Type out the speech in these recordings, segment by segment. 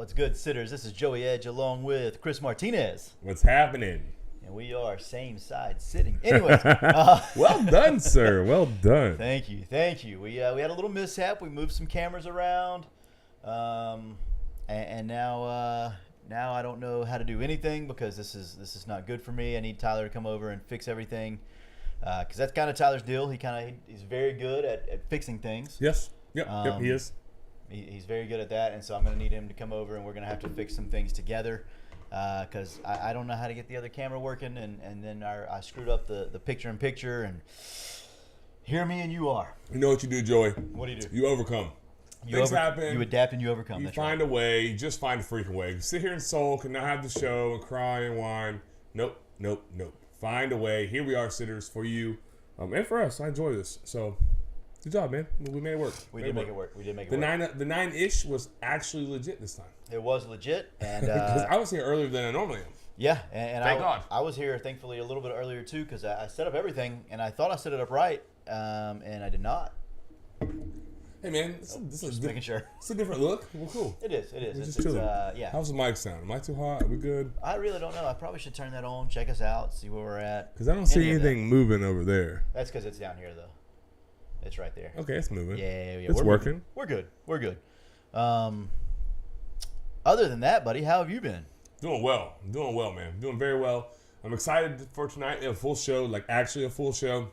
What's good, sitters? This is Joey Edge along with Chris Martinez. What's happening? And we are same side sitting. Anyways. Well done, sir. Well done. Thank you. We had a little mishap. We moved some cameras around. And now I don't know how to do anything because this is not good for me. I need Tyler to come over and fix everything. Because that's kind of Tyler's deal. He's very good at fixing things. Yes. Yep, he is. He's very good at that, and so I'm going to need him to come over, and we're going to have to fix some things together because I don't know how to get the other camera working, and then I screwed up the picture-in-picture, and here me and you are. You know what you do, Joey? What do you do? You overcome. Things happen. You adapt and you overcome. You That's find a way. You just find a freaking way. Sit here and sulk and not have the show and cry and whine. Nope. Find a way. Here we are, sitters, for you and for us. I enjoy this. So, good job, man. We made it work. We did make it work. The 9-ish was actually legit this time. It was legit, and because I was here earlier than I normally am. Yeah, and Thank God. I was here, thankfully, a little bit earlier too because I set up everything, and I thought I set it up right, and I did not. Hey man, this is making sure. It's a different look. Well, cool. It is. It's chilling. Yeah. How's the mic sound? Am I too hot? Are we good? I really don't know. I probably should turn that on, check us out, see where we're at. Because I don't see anything moving over there. That's because it's down here, though. It's right there. Okay, it's moving. Yeah. It's working. We're good. Other than that, buddy, how have you been? Doing well, man. Doing very well. I'm excited for tonight. We have a full show, actually a full show.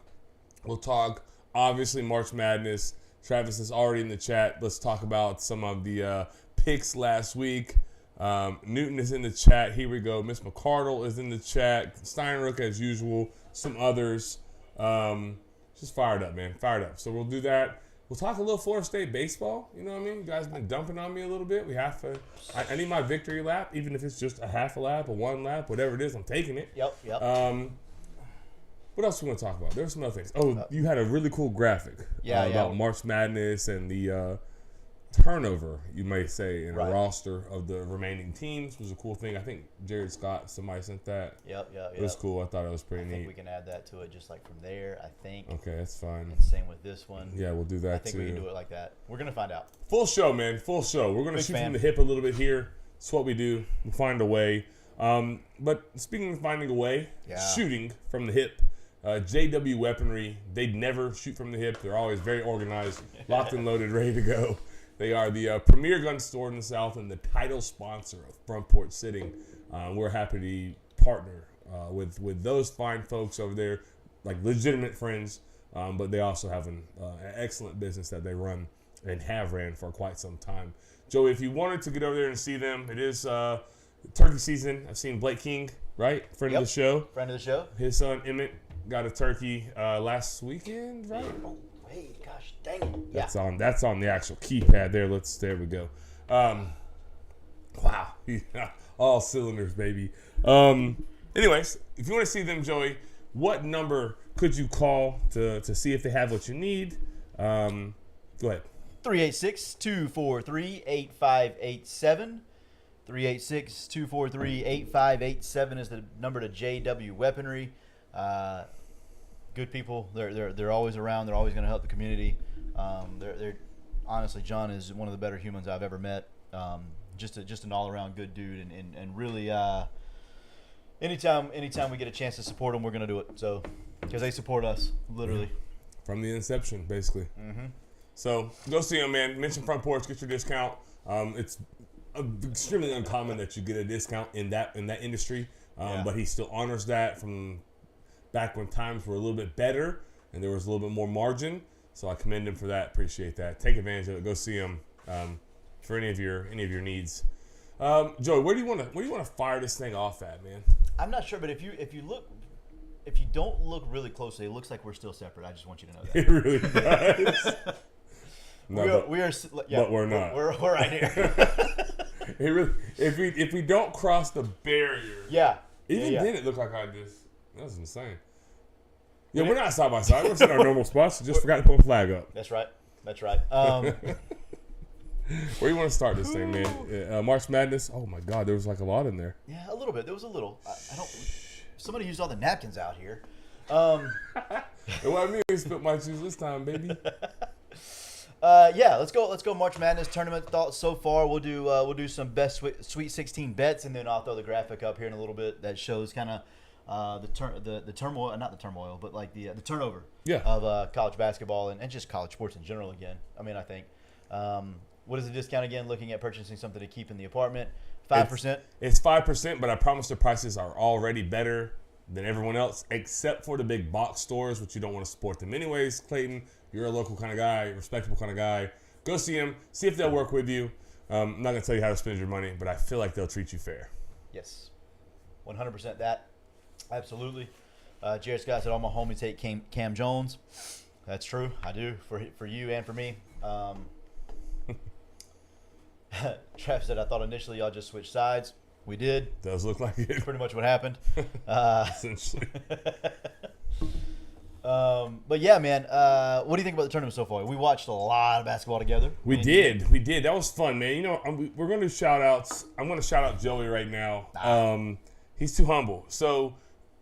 We'll talk, obviously, March Madness. Travis is already in the chat. Let's talk about some of the picks last week. Newton is in the chat. Here we go. Miss McCardle is in the chat. Steinrook, as usual. Some others. Just fired up, man. Fired up. So we'll do that. We'll talk a little Florida State baseball. You know what I mean? You guys have been dumping on me a little bit. We have to. I need my victory lap, even if it's just a half a lap, a one lap, whatever it is. I'm taking it. Yep. What else we want to talk about? There's some other things. Oh, you had a really cool graphic about March Madness and the turnover, you may say, in a roster of the remaining teams was a cool thing. I think Jared Scott, somebody sent that. Yep. It was cool. I thought it was pretty neat. I think we can add that to it just like from there, I think. Okay, that's fine. And same with this one. Yeah, we'll do that too. I think we can do it like that. We're going to find out. Full show, man. Full show. We're going to shoot from the hip a little bit here. It's what we do. We'll find a way. But speaking of finding a way, shooting from the hip, JW Weaponry, they never shoot from the hip. They're always very organized, locked and loaded, ready to go. They are the premier gun store in the South and the title sponsor of Front Porch Sitting. We're happy to partner with those fine folks over there, like legitimate friends, but they also have an excellent business that they run and have ran for quite some time. Joey, if you wanted to get over there and see them, it is turkey season. I've seen Blake King, right? Friend of the show. His son, Emmett, got a turkey last weekend, right? Oh, wait, gosh, dang it. That's on the actual keypad there. There we go. Wow. All cylinders, baby. Anyways, if you want to see them, Joey, what number could you call to see if they have what you need? Go ahead. 386-243-8587. 386-243-8587 is the number to JW Weaponry. Good people. They're always around. They're always going to help the community. They're honestly, John is one of the better humans I've ever met. Just an all around good dude, and really, anytime we get a chance to support them, we're going to do it. So, because they support us literally from the inception, basically. Mm-hmm. So go see him, man. Mention Front Porch, get your discount. It's extremely uncommon that you get a discount in that industry, but he still honors that from back when times were a little bit better and there was a little bit more margin. So I commend him for that. Appreciate that. Take advantage of it. Go see him for any of your needs. Joey, where do you want to fire this thing off at, man? I'm not sure, but if you don't look really closely, it looks like we're still separate. I just want you to know that. It really does. No, but we're not. We're right here. If we don't cross the barrier, then it looked like that was insane. Yeah, we're not side by side. We're in our normal spots. Just forgot to put a flag up. That's right. Where do you want to start this thing, man? March Madness. Oh my God, there was like a lot in there. Yeah, a little bit. There was a little. I don't. Somebody used all the napkins out here. What I mean is spit my shoes this time, baby. Yeah, let's go March Madness tournament thoughts so far. We'll do some best Sweet 16 bets, and then I'll throw the graphic up here in a little bit that shows kind of the turmoil, not the turmoil, but like the turnover of college basketball and just college sports in general. Again, I mean, I think what is the discount again? Looking at purchasing something to keep in the apartment, 5%. It's 5%, but I promise the prices are already better than everyone else, except for the big box stores, which you don't want to support them anyways. Clayton, you're a local kind of guy, respectable kind of guy. Go see them. See if they'll work with you. I'm not going to tell you how to spend your money, but I feel like they'll treat you fair. Yes. 100% that. Absolutely. Jared Scott said, all my homies hate Cam Jones. That's true. I do. For you and for me. Trav said, I thought initially y'all just switched sides. We did. Does look like it. Pretty much what happened. Essentially. But yeah, man, what do you think about the tournament so far? We watched a lot of basketball together. We did. That was fun, man. You know, we're going to shout outs. I'm going to shout out Joey right now. He's too humble. So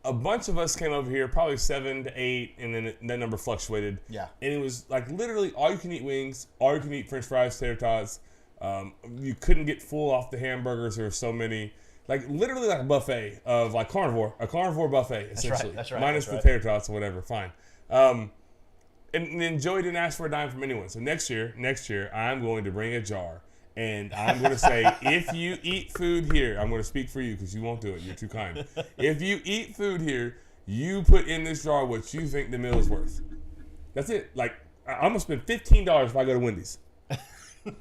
a bunch of us came over here, probably 7 to 8, and then that number fluctuated. Yeah. And it was like literally all you can eat wings, all you can eat French fries, tater tots. You couldn't get full off the hamburgers. There were so many. Like literally like a buffet of like a carnivore buffet essentially. That's right. Minus the tater tots or whatever, fine. And then Joey didn't ask for a dime from anyone. So next year, I'm going to bring a jar. And I'm going to say, if you eat food here, I'm going to speak for you because you won't do it. You're too kind. If you eat food here, you put in this jar what you think the meal is worth. That's it. Like, I'm going to spend $15 if I go to Wendy's.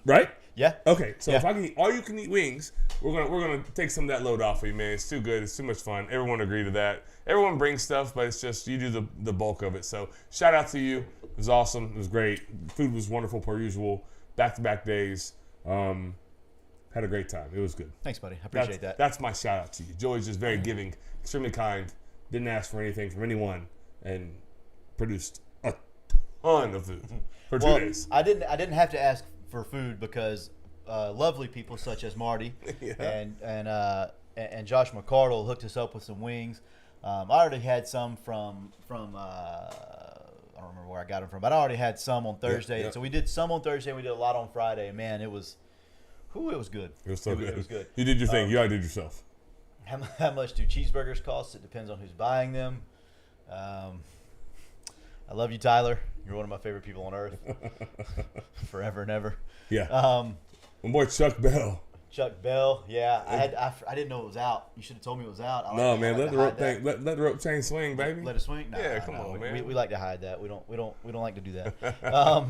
Right? Yeah. Okay, so if I can eat all you can eat wings, we're gonna take some of that load off of you, man. It's too good. It's too much fun. Everyone agreed to that. Everyone brings stuff, but it's just you do the bulk of it. So shout out to you. It was awesome. It was great. Food was wonderful per usual. Back-to-back days. Had a great time. It was good. Thanks, buddy. I appreciate that. That's my shout out to you. Joey's just very giving, extremely kind. Didn't ask for anything from anyone, and produced a ton of food for 2 days. I didn't have to ask for food because lovely people such as Marty and Josh McCardle hooked us up with some wings. I already had some from I don't remember where I got them from, but I already had some on Thursday. Yeah. So we did some on Thursday and we did a lot on Friday. Man, it was good. It was so good. It was good. You did your thing. You outdid yourself. How much do cheeseburgers cost? It depends on who's buying them. I love you, Tyler. You're one of my favorite people on earth. Forever and ever. Yeah. My boy Chuck Bell. Chuck Bell, yeah. I didn't know it was out. You should have told me it was out. Let the rope chain swing, baby. Let it swing? Nah, yeah, come on, man. We like to hide that. We don't like to do that.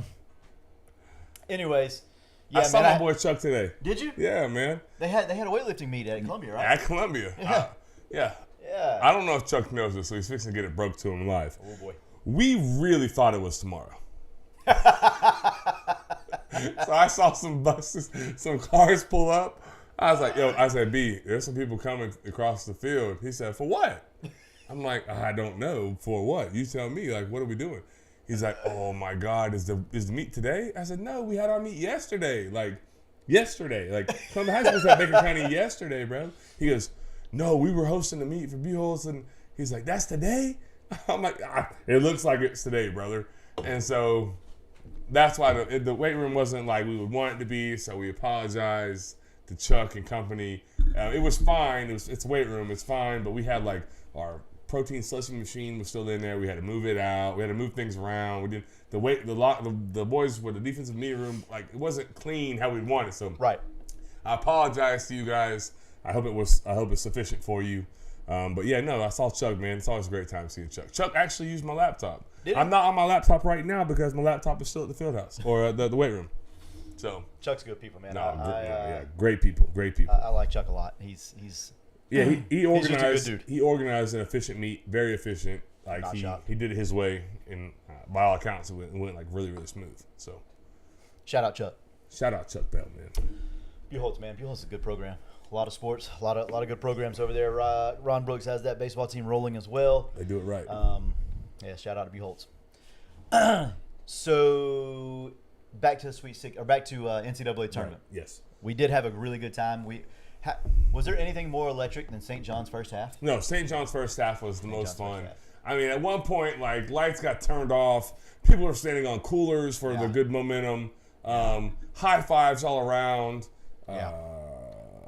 Anyways, yeah, I saw my boy Chuck today. Did you? Yeah, man. They had a weightlifting meet at Columbia, right? At Columbia. Yeah. Yeah. I don't know if Chuck knows this, so he's fixing to get it broke to him live. Oh boy. We really thought it was tomorrow. So I saw some buses, some cars pull up. I was like, I said, B, there's some people coming across the field. He said, for what? I'm like, I don't know. For what? You tell me. Like, what are we doing? He's like, oh my God, is the meet today? I said, no, we had our meet yesterday. Like, Columbia High School was at Baker County yesterday, bro. He goes, no, we were hosting the meet for Buchholz, and he's like, that's today? I'm like, it looks like it's today, brother. And so that's why the weight room wasn't like we would want it to be, so we apologize to Chuck and company. It was fine. It's a weight room. It's fine, but we had like our protein slushy machine was still in there. We had to move it out. We had to move things around. We did the boys with the defensive meeting room, like it wasn't clean how we'd want it. So right. I apologize to you guys. I hope it's sufficient for you. But yeah, no, I saw Chuck, man. It's always a great time seeing Chuck. Chuck actually used my laptop. I'm not on my laptop right now because my laptop is still at the field house or the weight room. So Chuck's good people, man. Great people. I like Chuck a lot. He's he organized. He's just a good dude. He organized an efficient meet, very efficient. Like he did it his way, and by all accounts, it went like really, really smooth. So shout out Chuck. Shout out Chuck Bell, man. Buchholz, man. Buchholz is a good program. A lot of sports, a lot of good programs over there. Ron Brooks has that baseball team rolling as well. They do it right. Yeah, shout out to Buchholz. So back to the NCAA tournament. Right. Yes, we did have a really good time. Was there anything more electric than St. John's first half? No, St. John's first half was the most fun. I mean, at one point, like lights got turned off. People were standing on coolers for the good momentum. High fives all around.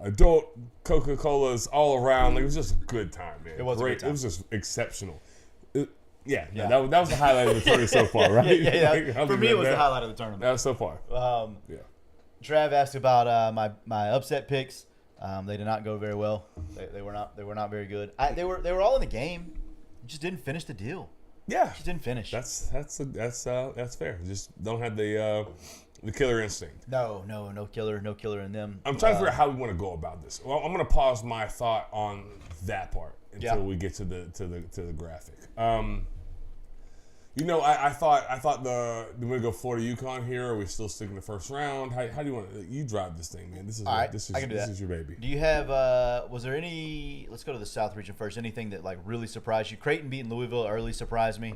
Adult Coca-Colas all around. Like, it was just a good time, man. It was great. A good time. It was just exceptional. That was the highlight of the tournament so far, right? Yeah. For me, it was the highlight of the tournament. That was so far. Trav asked about my upset picks. They did not go very well. They were not very good. They were all in the game. Just didn't finish the deal. Yeah, just didn't finish. That's fair. Just don't have the killer instinct. No killer in them. I'm trying to figure out how we want to go about this. Well, I'm going to pause my thought on that part until we get to the graphic. I thought do we want to go Florida UConn here, or are we still sticking to first round? How do you want to? You drive this thing, man. This is your baby. Do you have? Was there any? Let's go to the South region first. Anything that like really surprised you? Creighton beating Louisville early surprised me.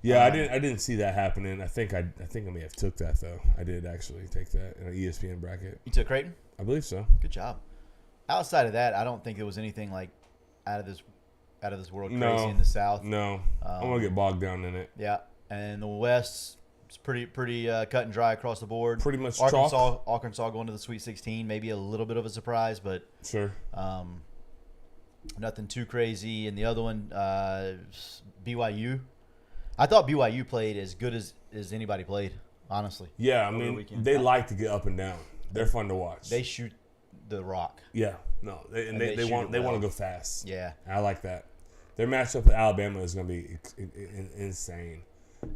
Yeah, I didn't see that happening. I think I may have took that though. I did actually take that in an ESPN bracket. You took Creighton? I believe so. Good job. Outside of that, I don't think there was anything like out of this world crazy in the South. No, I'm gonna get bogged down in it. Yeah, and the West is pretty cut and dry across the board. Pretty much Arkansas going to the Sweet 16, maybe a little bit of a surprise, but sure. Nothing too crazy. And the other one, BYU. I thought BYU played as good as anybody played, honestly. Yeah, I mean, they like to get up and down. They're fun to watch. They shoot the rock. Yeah, no, they want to go fast. Yeah, I like that. Their matchup with Alabama is going to be insane.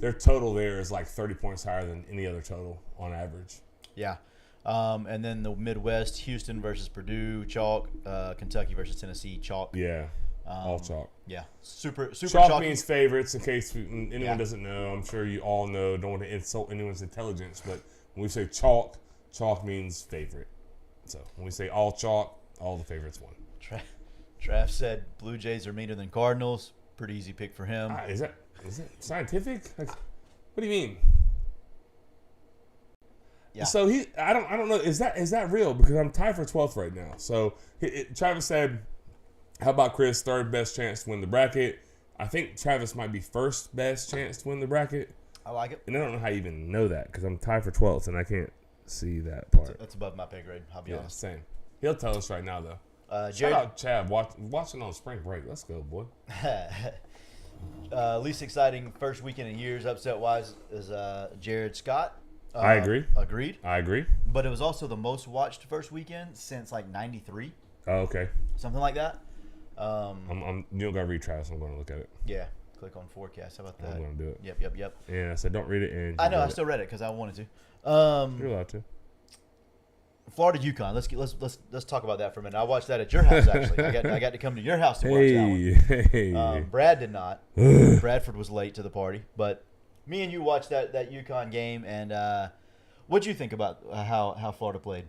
Their total there is like 30 points higher than any other total on average. Yeah. And then the Midwest, Houston versus Purdue, chalk. Kentucky versus Tennessee, chalk. Yeah. All chalk. Yeah, super chalk chalky. means favorites. In case anyone doesn't know, I'm sure you all know. Don't want to insult anyone's intelligence, but when we say chalk means favorite. So when we say all chalk, all the favorites won. Trav said Blue Jays are meaner than Cardinals. Pretty easy pick for him. Is that scientific? Like, what do you mean? Yeah. So I don't know. Is that real? Because I'm tied for 12th right now. So Travis said, how about Chris, third best chance to win the bracket? I think Travis might be first best chance to win the bracket. I like it. And I don't know how you even know that because I'm tied for 12th and I can't see that part. That's above my pay grade, I'll be honest. Same. He'll tell us right now, though. Shout out Chad watching on spring break. Let's go, boy. Least exciting first weekend in years, upset-wise, is Jared Scott. I agree. Agreed. I agree. But it was also the most watched first weekend since like 93. Oh, okay. Something like that. You don't gotta read Travis. I'm gonna look at it. Yeah. Click on forecast. How about that? I'm gonna do it. Yep. And I said don't read it. And I know. I still read it because I wanted to. You're allowed to. Florida UConn. Let's talk about that for a minute. I watched that at your house actually. I got to come to your house to watch that one. Hey. Brad did not. Bradford was late to the party, but me and you watched that UConn game. And what'd you think about how Florida played?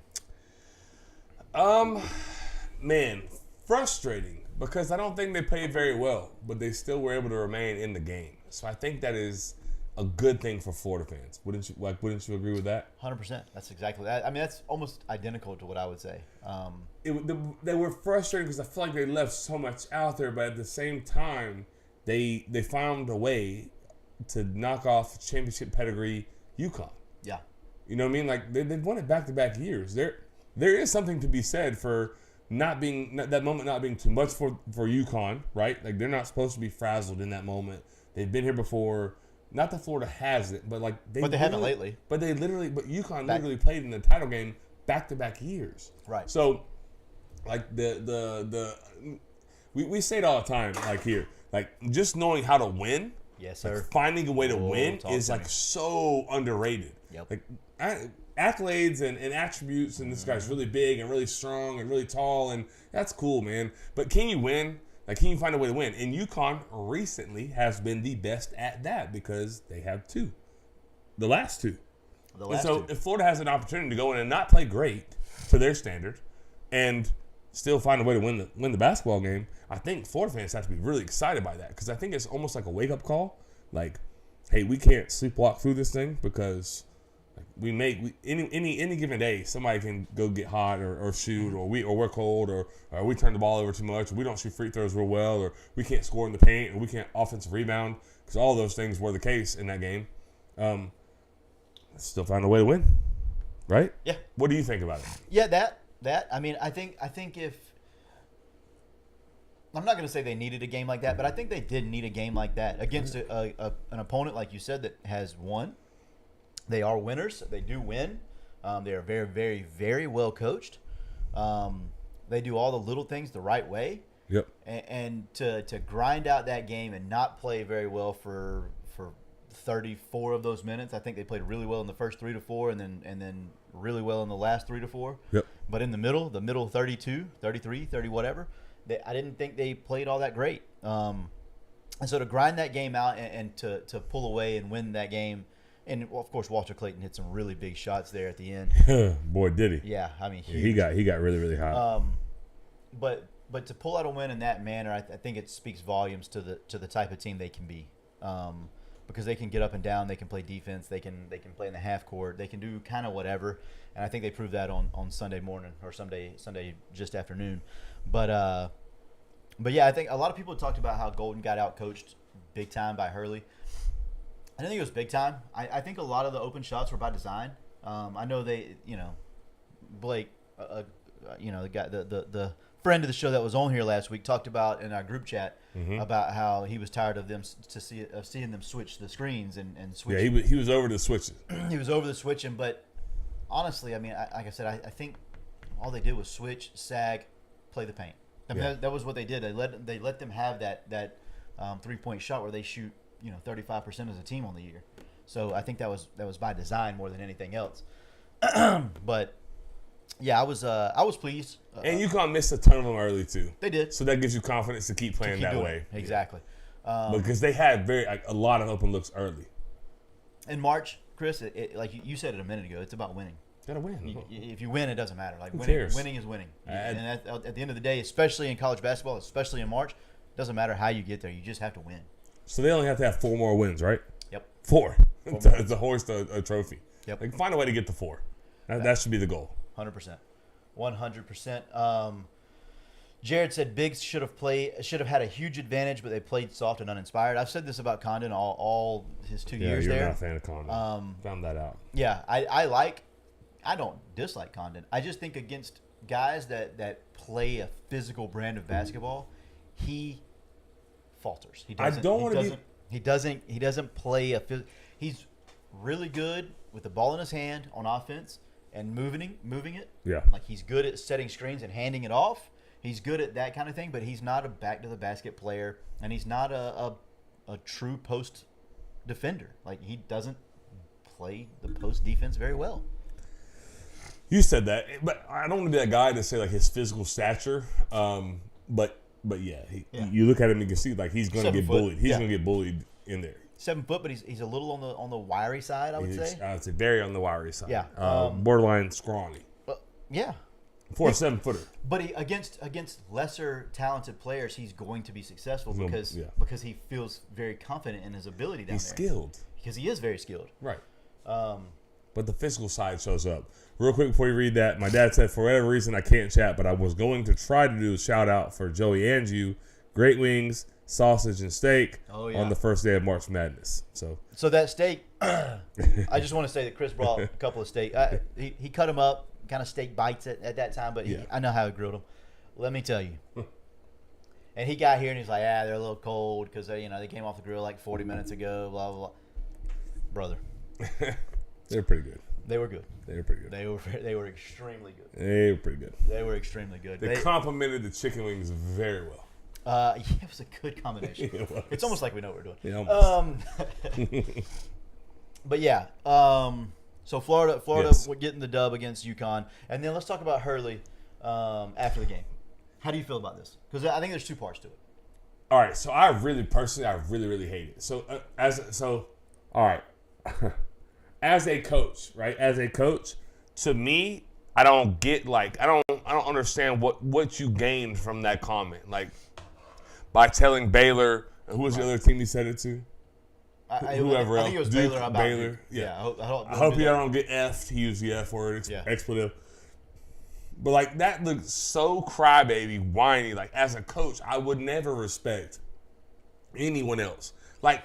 Man, frustrating because I don't think they played very well, but they still were able to remain in the game. So I think that is a good thing for Florida fans. Wouldn't you agree with that? 100%. That's exactly that. I mean, that's almost identical to what I would say. They were frustrated because I feel like they left so much out there, but at the same time, they found a way to knock off championship pedigree UConn. Yeah. You know what I mean? Like they've won it back-to-back years. There is something to be said for that moment not being too much for UConn, right? Like they're not supposed to be frazzled in that moment. They've been here before. Not that Florida has it, but like they haven't lately. But UConn literally played in the title game back-to-back years. Right. So, like we say it all the time, like here, like just knowing how to win. Yes, sir. Like finding a way to win is like so underrated. Yep. Like accolades and attributes, and this guy's really big and really strong and really tall, and that's cool, man. But can you win? Like, can you find a way to win? And UConn recently has been the best at that because they have two. The last two. If Florida has an opportunity to go in and not play great to their standard and still find a way to win the basketball game, I think Florida fans have to be really excited by that because I think it's almost like a wake-up call. Like, hey, we can't sleepwalk through this thing because any given day somebody can go get hot or shoot or we're cold or we turn the ball over too much or we don't shoot free throws real well or we can't score in the paint or we can't offensive rebound because all those things were the case in that game. Still find a way to win. right? Yeah. What do you think about it? Yeah, that. I mean, I think if I'm not going to say they needed a game like that, but I think they did need a game like that against an opponent like you said that has won. They are winners. They do win. They are very, very, very well coached. They do all the little things the right way. Yep. And to grind out that game and not play very well for 34 of those minutes. I think they played really well in the first 3 to 4 and then really well in the last 3 to 4. Yep. But in the middle 32, 33, 30 whatever, I didn't think they played all that great. And so to grind that game out and to pull away and win that game, and of course Walter Clayton hit some really big shots there at the end. Boy, did he. Yeah, I mean he got really, really hot. But to pull out a win in that manner, I think it speaks volumes to the type of team they can be, because they can get up and down, they can play defense, they can play in the half court, they can do kind of whatever, and I think they proved that on Sunday morning or Sunday just afternoon, but yeah, I think a lot of people talked about how Golden got out coached big time by Hurley. I didn't think it was big time. I think a lot of the open shots were by design. I know Blake, the guy, the friend of the show that was on here last week talked about in our group chat about how he was tired of them seeing them switch the screens and switch. Yeah, he was over the switching. He was over the switching, but honestly, I mean, like I said, I think all they did was switch, sag, play the paint. I mean, that was what they did. They let them have that 3-point shot where they shoot 35% as a team on the year. So I think that was by design more than anything else. But yeah, I was pleased. And UConn missed a ton of them early too. They did. So that gives you confidence to keep playing that way. Exactly. Because they had a lot of open looks early. In March, Chris, like you said it a minute ago, it's about winning. Gotta win. If you win, it doesn't matter. Like winning is winning. And at the end of the day, especially in college basketball, especially in March, it doesn't matter how you get there. You just have to win. So they only have to have 4 more wins, right? Yep. 4 to hoist a trophy. Yep. Like, find a way to get to 4. That should be the goal. 100%. 100%. Jared said Biggs should have had a huge advantage, but they played soft and uninspired. I've said this about Condon all his 2 years there. You're not a fan of Condon. Found that out. Yeah, I don't dislike Condon. I just think against guys that play a physical brand of basketball, he falters. He doesn't play he's really good with the ball in his hand on offense and moving it. Yeah. Like he's good at setting screens and handing it off. He's good at that kind of thing, but he's not a back to the basket player, and he's not a true post defender. Like he doesn't play the post defense very well. You said that, but I don't want to be that guy to say like his physical stature. But yeah, you look at him and you can see like he's going to get bullied. He's going to get bullied in there. 7 foot, but he's a little on the wiry side, I would say. I would say very on the wiry side. Yeah, borderline scrawny. Yeah. For a 7-footer. But against lesser talented players, he's going to be successful because he feels very confident in his ability down there. He's skilled. Because he is very skilled. Right. But the physical side shows up. Real quick before you read that, my dad said, for whatever reason, I can't chat, but I was going to try to do a shout out for Joey and you. Great wings, sausage, and steak on the first day of March Madness. So that steak, I just want to say that Chris brought a couple of steak. He cut them up, kind of steak bites at that time, but I know how he grilled them. Let me tell you. And he got here and he's like, they're a little cold because they came off the grill like 40 minutes ago, blah, blah, blah. Brother. They're pretty good. They were good. They were pretty good. They were extremely good. They were pretty good. They were extremely good. They complimented the chicken wings very well. It was a good combination. It's almost like we know what we're doing. Yeah, but yeah, so Florida Yes. getting the dub against UConn, and then let's talk about Hurley after the game. How do you feel about this? Because I think there's 2 parts to it. All right, so I really hate it. So all right, as a coach, right? As a coach, to me, I don't get I don't understand what you gained from that comment, like by telling Baylor. Who was the other team he said it to? Whoever else. I think it was Duke, Baylor. Baylor. Yeah. I hope you don't get F'd. He used the F word, expletive. But that looks so crybaby, whiny. As a coach, I would never respect anyone else.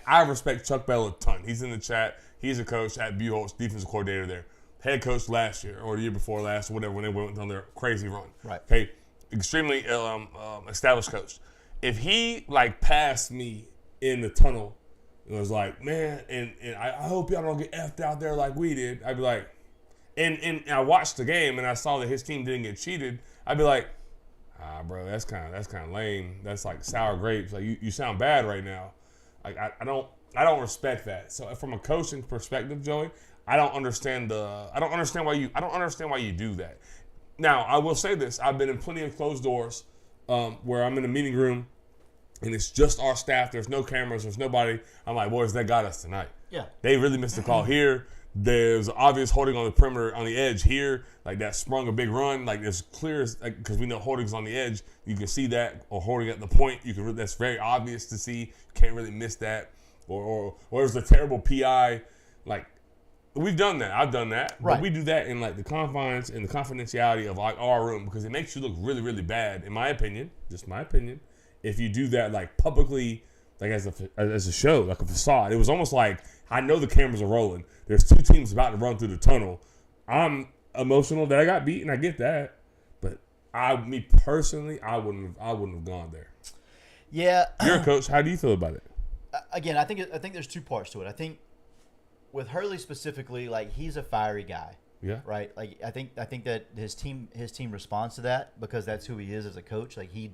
I respect Chuck Bell a ton. He's in the chat. He's a coach at Buchholz, defensive coordinator there. head coach last year or the year before last or whatever when they went on their crazy run. Right. Okay, extremely established coach. If he like passed me in the tunnel, it was like, man, and I hope y'all don't get effed out there like we did. I'd be like, and I watched the game and I saw that his team didn't get cheated. I'd be like, bro, that's kind of lame. That's like sour grapes. Like you sound bad right now. Like I don't respect that. So from a coaching perspective, Joey, I don't understand why you do that. Now I will say this: I've been in plenty of closed doors where I'm in a meeting room and it's just our staff. There's no cameras. There's nobody. I'm like, boys, they got us tonight. Yeah. They really missed the call here. There's obvious holding on the perimeter on the edge here. Like that sprung a big run. Like it's clear because we know holding's on the edge. You can see that, or holding at the point. That's very obvious to see. You can't really miss that. Or there's a terrible PI. Like we've done that. I've done that. Right. But we do that in like the confines and the confidentiality of like our room because it makes you look really, really bad, in my opinion. Just my opinion. If you do that like publicly, like as a show, like a facade. It was almost like I know the cameras are rolling. There's two teams about to run through the tunnel. I'm emotional that I got beat, and I get that. But me personally, I wouldn't have gone there. Yeah. You're a coach. How do you feel about it? Again, I think there's two parts to it. I think with Hurley specifically, like he's a fiery guy. Yeah. Right. Like I think that his team responds to that because that's who he is as a coach. Like he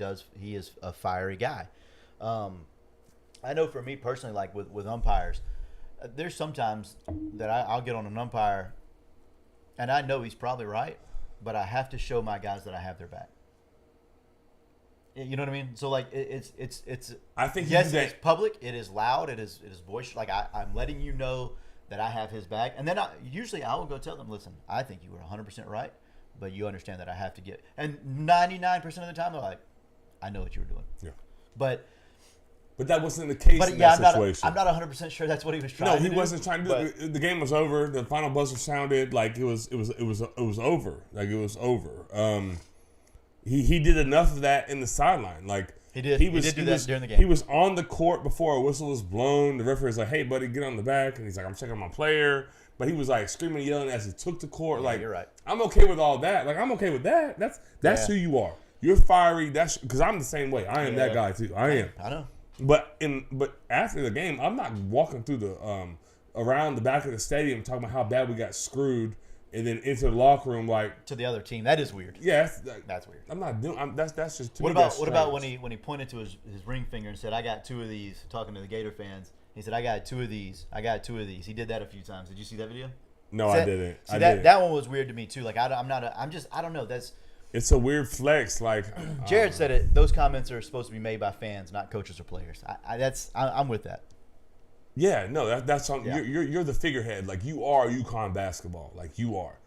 is a fiery guy. I know for me personally, like with umpires, there's sometimes that I'll get on an umpire, and I know he's probably right, but I have to show my guys that I have their back. You know what I mean? So like it's. I think yes, it's public. It is loud. It is boisterous. Like I'm letting you know that I have his back, and then I will go tell them, listen, I think you were 100% right, but you understand that I have to get. And 99% of the time they're like, I know what you were doing. Yeah. But that wasn't the case in that situation. I'm not 100% sure that's what he was trying to do. No, he wasn't trying to do it. The game was over. The final buzzer sounded like it was over. Like it was over. He did enough of that in the sideline. Like he did do that during the game. He was on the court before a whistle was blown. The referee was like, "Hey, buddy, get on the back." And he's like, "I'm checking my player." But he was like screaming and yelling as he took the court. Yeah, like, you're right. I'm okay with all that. Like, I'm okay with that. That's who you are. You're fiery. That's because I'm the same way. I am that guy too. I am. I know. But after the game, I'm not walking through the around the back of the stadium talking about how bad we got screwed, and then into the locker room like to the other team. That is weird. Yeah, that's weird. I'm not doing. That's just. What about when he pointed to his ring finger and said, "I got two of these," talking to the Gator fans. He said, "I got two of these. I got two of these." He did that a few times. Did you see that video? No, I didn't. See, that one was weird to me too. Like I don't know. It's a weird flex. Like Jared said it. Those comments are supposed to be made by fans, not coaches or players. I'm with that. Yeah, no, that's something. Yeah. You're the figurehead. Like you are UConn basketball. Like you are.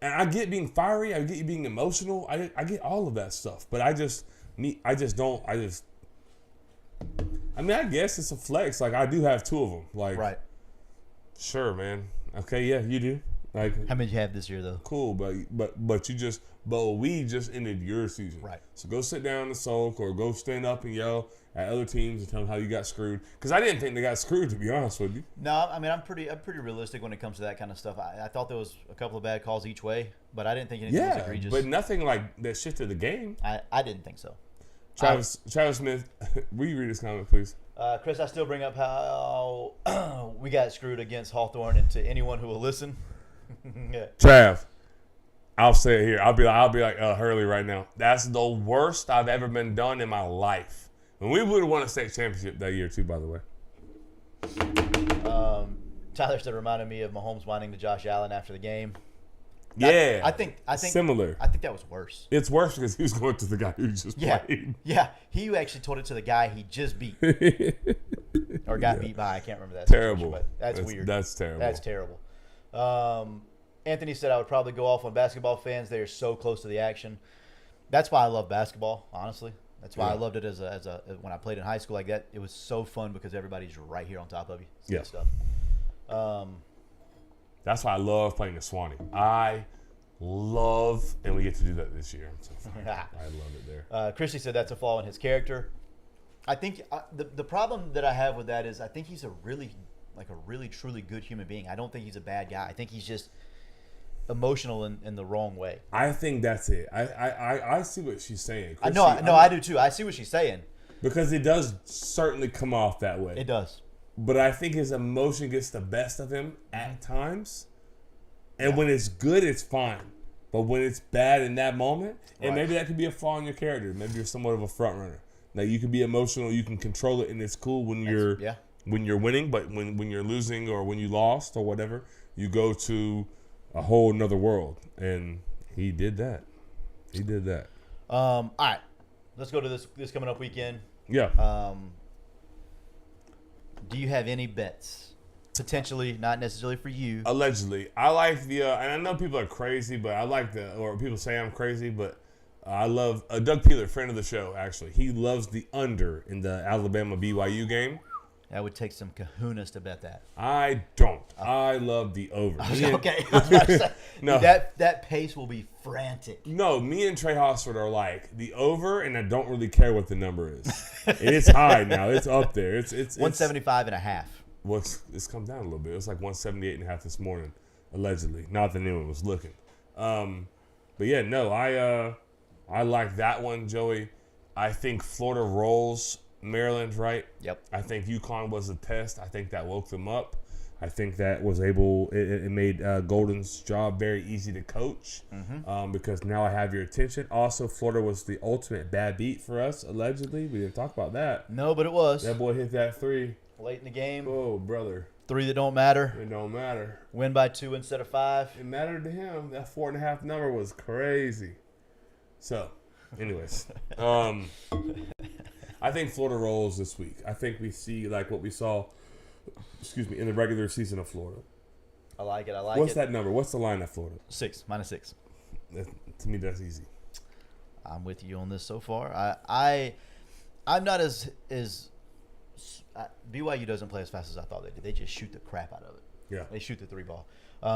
And I get being fiery. I get you being emotional. I get all of that stuff. But I guess it's a flex. Like I do have two of them. Like right. Sure, man. Okay, yeah, you do. Like how many you have this year though? Cool, but we just ended your season. Right. So go sit down and sulk or go stand up and yell at other teams and tell them how you got screwed. Because I didn't think they got screwed, to be honest with you. No, I mean I'm pretty realistic when it comes to that kind of stuff. I thought there was a couple of bad calls each way, but I didn't think anything was egregious. But nothing like that shifted the game. I didn't think so. Travis Smith, will you read this comment, please? Chris, I still bring up how we got screwed against Hawthorne, and to anyone who will listen. Yeah. Trav, I'll say it here. I'll be like Hurley right now. That's the worst I've ever been done in my life. And we would have won a state championship that year too, by the way. Tyler said it reminded me of Mahomes whining to Josh Allen after the game. Yeah, I think similar. I think that was worse. It's worse because he was going to the guy who just played. Yeah, he actually told it to the guy he just beat or got beat by. I can't remember that. Terrible. But that's weird. That's terrible. That's terrible. Anthony said I would probably go off on basketball fans. They are so close to the action. That's why I love basketball. Honestly, that's why I loved it as a when I played in high school like that. It was so fun because everybody's right here on top of you. Yeah. Stuff. That's why I love playing the Swanee. And we get to do that this year. I'm so I love it there. Christy said that's a flaw in his character. I think the problem that I have with that is I think he's a really truly good human being. I don't think he's a bad guy. I think he's just emotional in the wrong way. I think that's it. I see what she's saying. I know. I do too. I see what she's saying. Because it does certainly come off that way. It does. But I think his emotion gets the best of him at times. And when it's good, it's fine. But when it's bad in that moment, and maybe that could be a flaw in your character. Maybe you're somewhat of a front runner. Like you can be emotional, you can control it, and it's cool when you're winning. But when you're losing or when you lost or whatever, you go to a whole nother world. And he did that. All right, let's go to this coming up weekend. Yeah. Do you have any bets? Potentially, not necessarily for you. Allegedly. I like the, and I know people are crazy, but I like or people say I'm crazy, but I love Doug Peeler, friend of the show, actually. He loves the under in the Alabama-BYU game. That would take some kahunas to bet that. I don't. I love the over. Okay. I was about to say, No. That pace will be frantic. No, me and Trey Hosford are like the over, and I don't really care what the number is. It's high now. It's up there. It's 175 and a half. Well, it's come down a little bit. It was like 178.5 this morning, allegedly. Not that anyone was looking. But yeah, no, I like that one, Joey. I think Florida rolls Maryland, right? Yep. I think UConn was a test. I think that woke them up. I think that was it made Golden's job very easy to coach because now I have your attention. Also, Florida was the ultimate bad beat for us, allegedly. We didn't talk about that. No, but it was. That boy hit that 3. Late in the game. Oh, brother. 3 that don't matter. It don't matter. Win by 2 instead of 5. It mattered to him. That 4.5 number was crazy. So, anyways. I think Florida rolls this week. I think we see like what we saw, in the regular season of Florida. I like it. What's that number? What's the line at Florida? 6, -6. To me, that's easy. I'm with you on this so far. I'm not as BYU doesn't play as fast as I thought they did. They just shoot the crap out of it. Yeah. They shoot the 3 ball.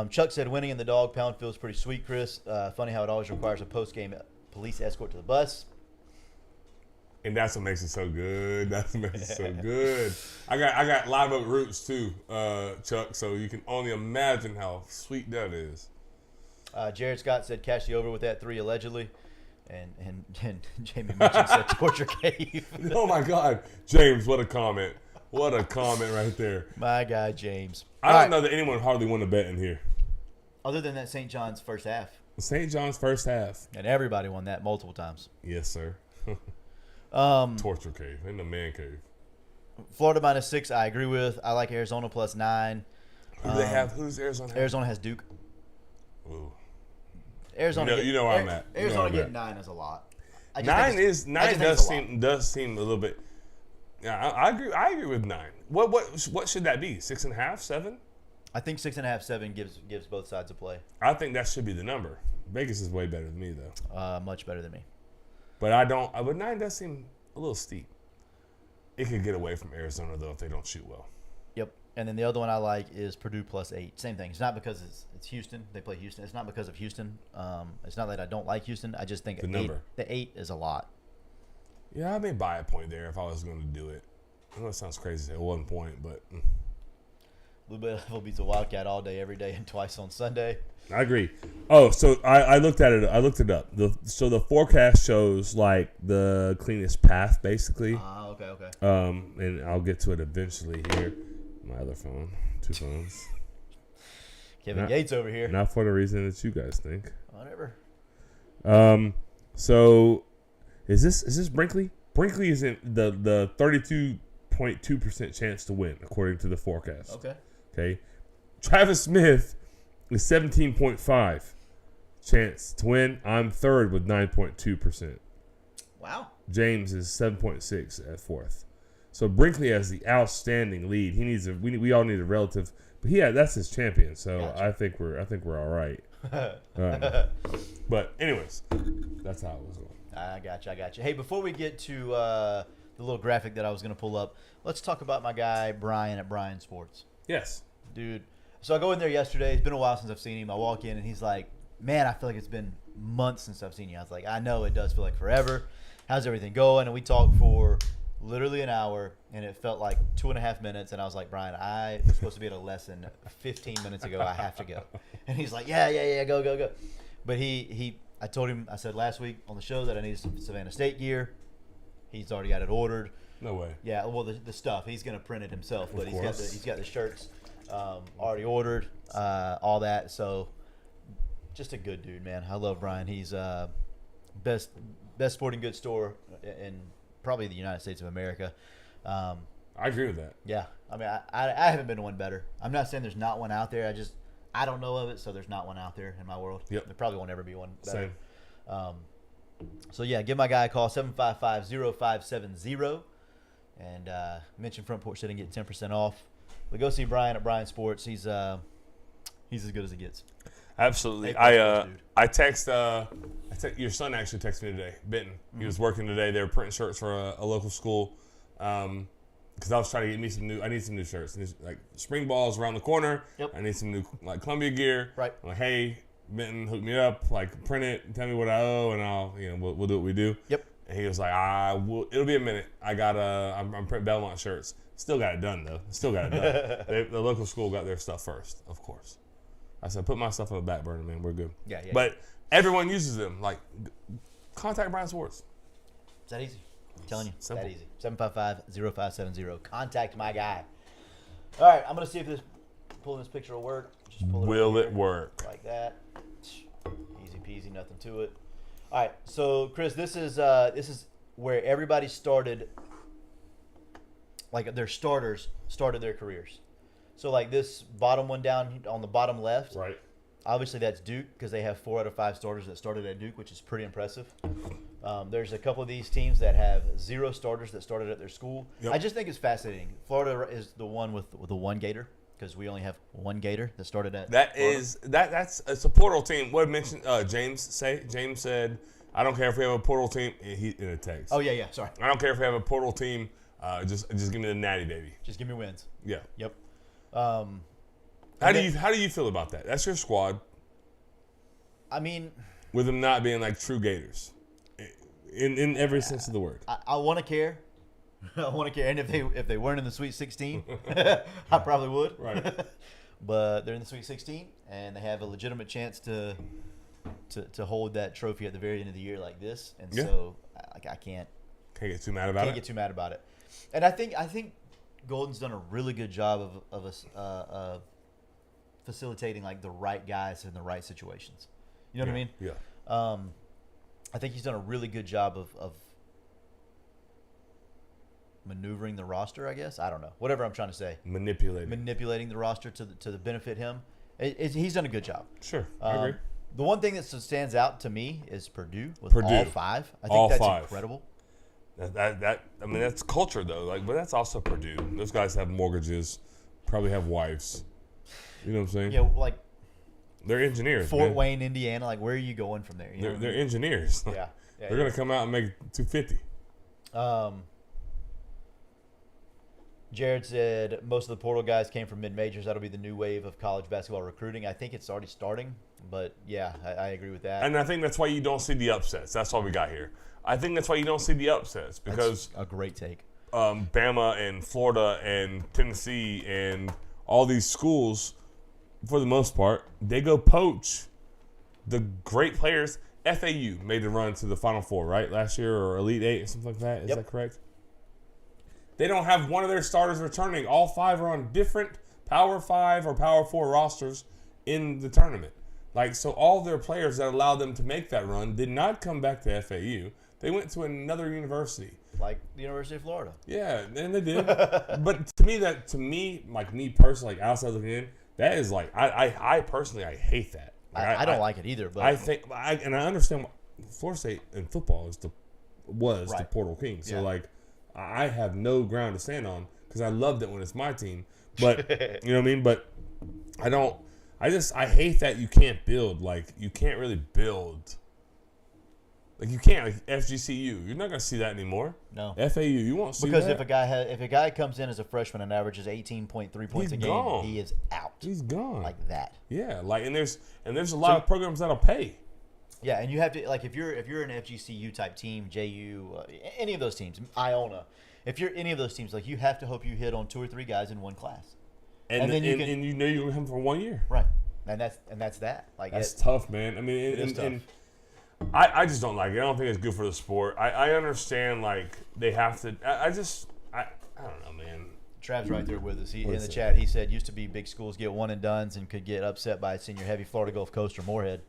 Chuck said winning in the dog pound feels pretty sweet, Chris. Funny how it always requires a post-game police escort to the bus. And that's what makes it so good. That's what makes it so good. I got live up roots too, Chuck, so you can only imagine how sweet that is. Jared Scott said cash the over with that 3 allegedly. And Jamie Mitchell said torture cave. Oh my God. James, what a comment. What a comment right there. My guy, James. I don't know that anyone hardly won a bet in here. Other than that St. John's first half. St. John's first half. And everybody won that multiple times. Yes, sir. Torture cave. In the man cave. Florida -6, I agree with. I like Arizona +9. Who do they have? Who's Arizona? Arizona has Duke. Ooh. Arizona. You know where I'm at. Arizona getting 9 is a lot. 9 does seem a little bit. Yeah, I agree. I agree with 9. What should that be? 6.5, 7? I think 6.5, 7 gives both sides a play. I think that should be the number. Vegas is way better than me though. Much better than me. But I don't. But 9 does seem a little steep. It could get away from Arizona though if they don't shoot well. Yep. And then the other one I like is Purdue +8. Same thing. It's not because it's Houston. They play Houston. It's not because of Houston. It's not that I don't like Houston. I just think the 8 is a lot. Yeah, I may buy a point there if I was going to do it. I know it sounds crazy at 1 point, but Blue Devil beats a Wildcat all day, every day, and twice on Sunday. I agree. Oh, so I looked at it. I looked it up. So the forecast shows like the cleanest path, basically. Okay. And I'll get to it eventually here. My other phone, 2 phones. Kevin Gates over here. Not for the reason that you guys think. Whatever. So is this Brinkley? Brinkley is in the 32.2% chance to win according to the forecast. Okay. Travis Smith is 17.5 chance to win. I'm third with 9.2%. Wow. James is 7.6 at fourth. So Brinkley has the outstanding lead. He needs we all need a relative, but that's his champion. So gotcha. I think we're all right. But anyways, that's how it was going. I got you. Hey, before we get to the little graphic that I was going to pull up, let's talk about my guy Brian at Brian Sports. Yes, dude. So I go in there yesterday. It's been a while since I've seen him. I walk in and he's like, "Man, I feel like it's been months since I've seen you." I was like, "I know it does feel like forever. How's everything going?" And we talked for literally an hour, and it felt like 2.5 minutes. And I was like, Brian, I was supposed to be at a lesson 15 minutes ago. I have to go. And he's like, yeah, go. But I told him, I said last week on the show that I needed some Savannah State gear. He's already got it ordered. No way. Yeah, well, the stuff, he's going to print it himself, but he's got the shirts already ordered, all that. So just a good dude, man. I love Brian. He's best sporting goods store in probably the United States of America. I agree with that. Yeah, I mean, I haven't been to one better. I'm not saying there's not one out there. I don't know of it, so there's not one out there in my world. Yep. There probably won't ever be one better. Same. So yeah, give my guy a call, 755-0570, and mention Front Porch Sit and get 10% off. But go see Brian at Brian Sports. He's as good as it gets. Absolutely. I text your son actually texted me today, Benton. He was working today. They were printing shirts for a local school. Because I was trying to get me I need some new shirts. Like spring balls around the corner. Yep. I need some new like Columbia gear. Right. I'm like, hey, Benton, hook me up. Like print it, tell me what I owe, and I'll we'll do what we do. Yep. And he was like, it'll be a minute. I'm printing Belmont shirts. Still got it done though. The local school got their stuff first, of course. I said, put my stuff on the back burner, man. We're good. Yeah. But everyone uses them. Like, contact Brian Sports. It's that easy. I'm telling you, Simple. that easy. 755-0570. Contact my guy. All right, I'm going to see if pulling this picture will work. Just pull it Will over it here, work? like that. Easy peasy, nothing to it. All right, so Chris, this is where everybody started, like their starters started their careers. So like this bottom one down on the bottom left, Right. obviously that's Duke because they have 4 out of 5 starters that started at Duke, which is pretty impressive. There's a couple of these teams that have 0 starters that started at their school. Yep. I just think it's fascinating. Florida is the one with the one Gator because we only have one Gator that started at Florida. It's a portal team. What mentioned James say? James said, I don't care if we have a portal team. He in a text. Oh yeah, sorry. I don't care if we have a portal team. Just give me the natty baby. Just give me wins. Yeah. Yep. How do you feel about that? That's your squad. I mean, with them not being like true Gators, in every sense of the word. I want to care. I want to care, and if they weren't in the Sweet 16, I probably would. Right. But they're in the Sweet 16, and they have a legitimate chance to hold that trophy at the very end of the year like this, and so I can't get too mad about it. Can't get too mad about it. And I think Golden's done a really good job of facilitating like the right guys in the right situations. You know what I mean? Yeah. I think he's done a really good job of maneuvering the roster, I guess. I don't know. Whatever I'm trying to say. Manipulating the roster to benefit him. He's done a good job. Sure. I agree. The one thing that stands out to me is Purdue with all 5. I think that's incredible. That's culture though. But that's also Purdue. Those guys have mortgages, probably have wives. You know what I'm saying? Yeah, like they're engineers. Fort Wayne, Indiana. Like, where are you going from there? They're engineers. Yeah. They're gonna come out and make $250. Jared said most of the portal guys came from mid-majors. That'll be the new wave of college basketball recruiting. I think it's already starting, but yeah, I agree with that. And I think that's why you don't see the upsets. That's why we got here. I think that's why you don't see the upsets because that's a great take. Bama and Florida and Tennessee and all these schools, for the most part, they go poach the great players. FAU made the run to the Final Four, right, last year, or Elite 8 or something like that. Is that correct? They don't have one of their starters returning. All 5 are on different Power 5 or Power 4 rosters in the tournament. So all their players that allowed them to make that run did not come back to FAU. They went to another university. Like the University of Florida. Yeah, and they did. But to me, like me personally, like outside looking in, that is like, I personally, I hate that. I don't like it either. But I think, and I understand Florida State in football was the Portal King. So I have no ground to stand on because I loved it when it's my team. But you know what I mean? But I hate that you can't build. Like you can't really build. Like you can't. Like FGCU, you're not gonna see that anymore. No. FAU, you won't see because that. if a guy comes in as a freshman and averages 18.3 points a game, he is out. He's gone. Like that. Yeah. Like and there's a lot of programs that'll pay. Yeah, and you have to if you're an FGCU type team, JU, any of those teams, Iona, if you're any of those teams, like you have to hope you hit on 2 or 3 guys in one class, and then you're going to come for 1 year, right? And that's that. Like that's tough, man. I mean, it is tough. I just don't like it. I don't think it's good for the sport. I understand like they have to. I don't know, man. Trav's right there with us. In the chat, he said used to be big schools get one and dones and could get upset by a senior heavy, Florida Gulf Coast or Moorhead.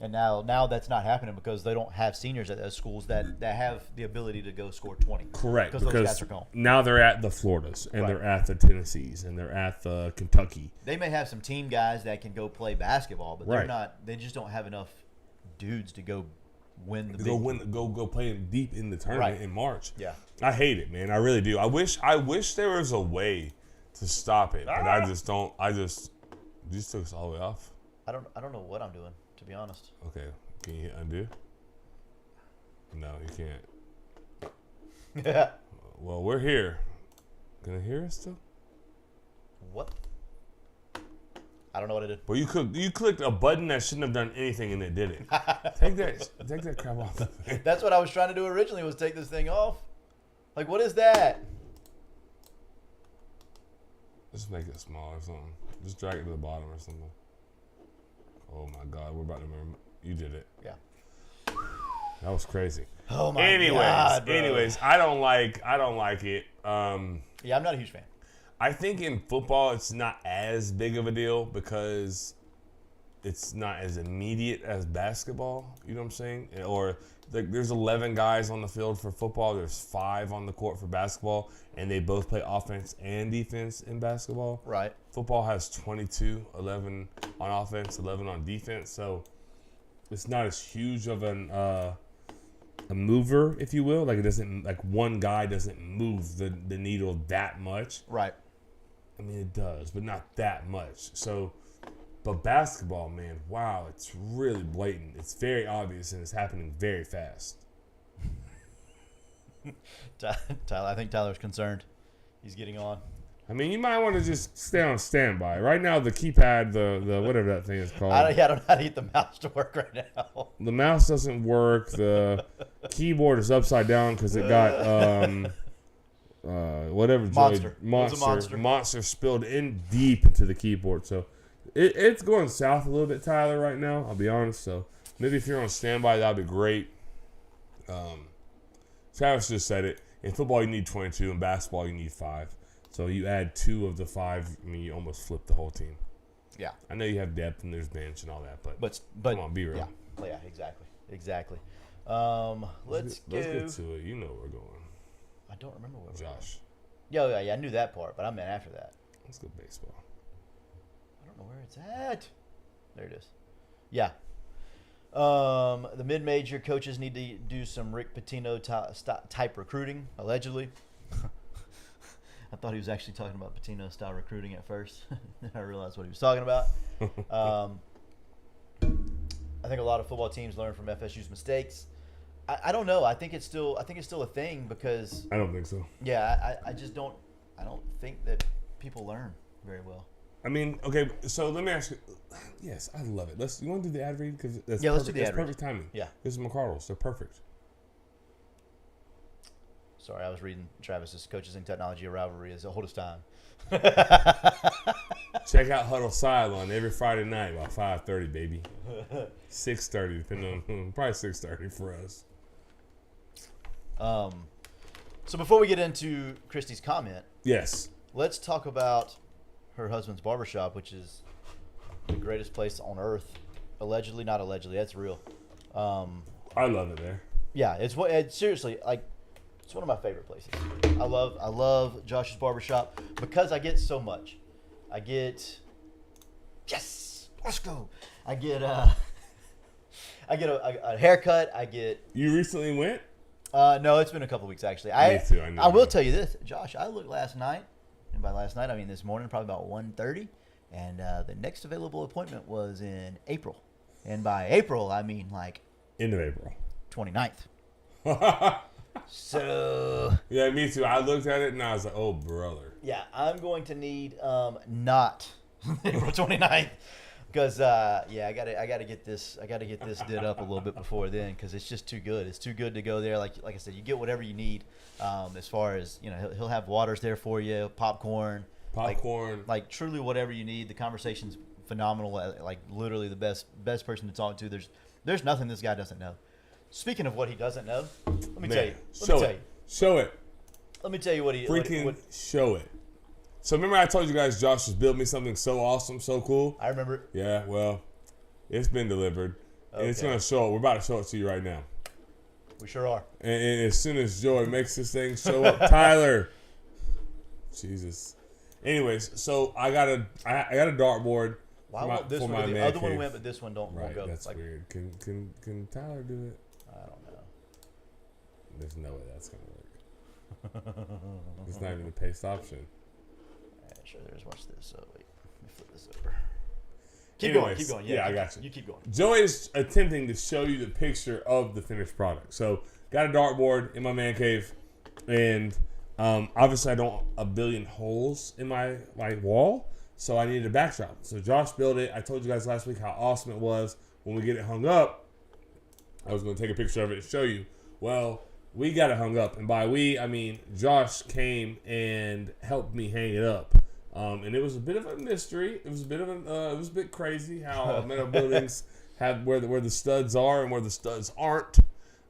And now that's not happening because they don't have seniors at those schools that have the ability to go score 20. Correct. Because those guys are gone. Now they're at the Floridas and they're at the Tennessees and they're at the Kentucky. They may have some team guys that can go play basketball, but they're not. They just don't have enough dudes to go win the go play deep in the tournament in March. Yeah. I hate it, man. I really do. I wish there was a way to stop it, but I just don't. You just took us all the way off. I don't know what I'm doing, to be honest. Okay, can you hit undo? No, you can't. Yeah. Well, we're here. Can I hear us still? What? I don't know what it is. Well, you clicked a button that shouldn't have done anything and it did it. Take that crap off. That's what I was trying to do originally, was take this thing off. Like, what is that? Just make it small or something. Just drag it to the bottom or something. Oh my God, we're about to remember. You did it. Yeah. That was crazy. Oh my God, bro. Anyways, I don't like it. Yeah, I'm not a huge fan. I think in football it's not as big of a deal because it's not as immediate as basketball. You know what I'm saying? Or like there's 11 guys on the field for football. There's 5 on the court for basketball, and they both play offense and defense in basketball. Right. Football has 22, 11 on offense, 11 on defense. So it's not as huge of a mover, if you will. Like it doesn't, like one guy doesn't move the needle that much. Right. I mean, it does, but not that much. So, but basketball, man, wow, it's really blatant. It's very obvious, and it's happening very fast. Tyler, I think Tyler's concerned. He's getting on. I mean, you might want to just stay on standby. Right now, the keypad, the whatever that thing is called. I don't know how to get the mouse to work right now. The mouse doesn't work. The keyboard is upside down because it got whatever monster spilled in deep into the keyboard. So it's going south a little bit, Tyler, right now. I'll be honest. So maybe if you're on standby, that'd be great. Travis just said it. In football, you need 22. In basketball, you need 5. So you add 2 of the 5. I mean, you almost flip the whole team. Yeah. I know you have depth and there's bench and all that, but come on, be real. Yeah, exactly. Let's get to it. You know where we're going. I don't remember where Josh. Yeah, I knew that part, but I meant after that. Let's go baseball. I don't know where it's at. There it is. Yeah. The mid-major coaches need to do some Rick Pitino type recruiting, allegedly. I thought he was actually talking about Pitino-style recruiting at first. Then I realized what he was talking about. I think a lot of football teams learn from FSU's mistakes. I don't know. I think it's still a thing because I don't think so. Yeah, I just don't. I don't think that people learn very well. I mean, okay. So let me ask you. Yes, I love it. You want to do the ad read because let's do the ad read. Perfect timing. Yeah, this is McCardle's. They're perfect. Sorry, I was reading Travis's Coaches in Technology, a rivalry is the oldest time. Check out Huddle Sideline every Friday night about 5:30, baby. 6:30, depending on probably 6:30 for us. So before we get into Christy's comment, yes, let's talk about her husband's barbershop, which is the greatest place on earth. Allegedly, not allegedly, that's real. I love it there. Yeah, it's seriously like. It's one of my favorite places. I love Josh's barbershop because I get so much. Yes, let's go. I get a haircut. You recently went? No, it's been a couple weeks actually. Me too. I will tell you this, Josh. I looked last night, and by last night I mean this morning, probably about 1:30, and the next available appointment was in April, and by April I mean like end of April, 29th. So yeah, me too. I looked at it and I was like, "Oh, brother." Yeah, I'm going to need not April 29th, Because I gotta get this did up a little bit before then, because it's just too good. It's too good to go there. Like I said, you get whatever you need. As far as he'll have waters there for you, popcorn, like truly whatever you need. The conversation's phenomenal. Like literally the best person to talk to. There's nothing this guy doesn't know. Speaking of what he doesn't know, let me tell you. Show it. Let me tell you what he show it. So remember I told you guys Josh was building me something so awesome, so cool? I remember. Yeah, well, it's been delivered. Okay. And it's going to show it. We're about to show it to you right now. We sure are. And as soon as Joey makes this thing show up, Tyler. Jesus. Anyways, so I got a dartboard. Why won't this one? The other one went, but this one won't go. That's weird. Can Tyler do it? I don't know. There's no way that's going to work. It's not even the paste option. Sure, there's. Watch this. So wait, let me flip this over. Keep going. Yeah, I got you. You keep going. Joey is attempting to show you the picture of the finished product. So got a dartboard in my man cave, and obviously I don't want a billion holes in my wall, so I needed a backdrop. So Josh built it. I told you guys last week how awesome it was. When we get it hung up, I was going to take a picture of it and show you. Well, we got it hung up, and by we I mean Josh came and helped me hang it up. And it was a bit of a mystery. It was a bit crazy how metal buildings have where the studs are and where the studs aren't,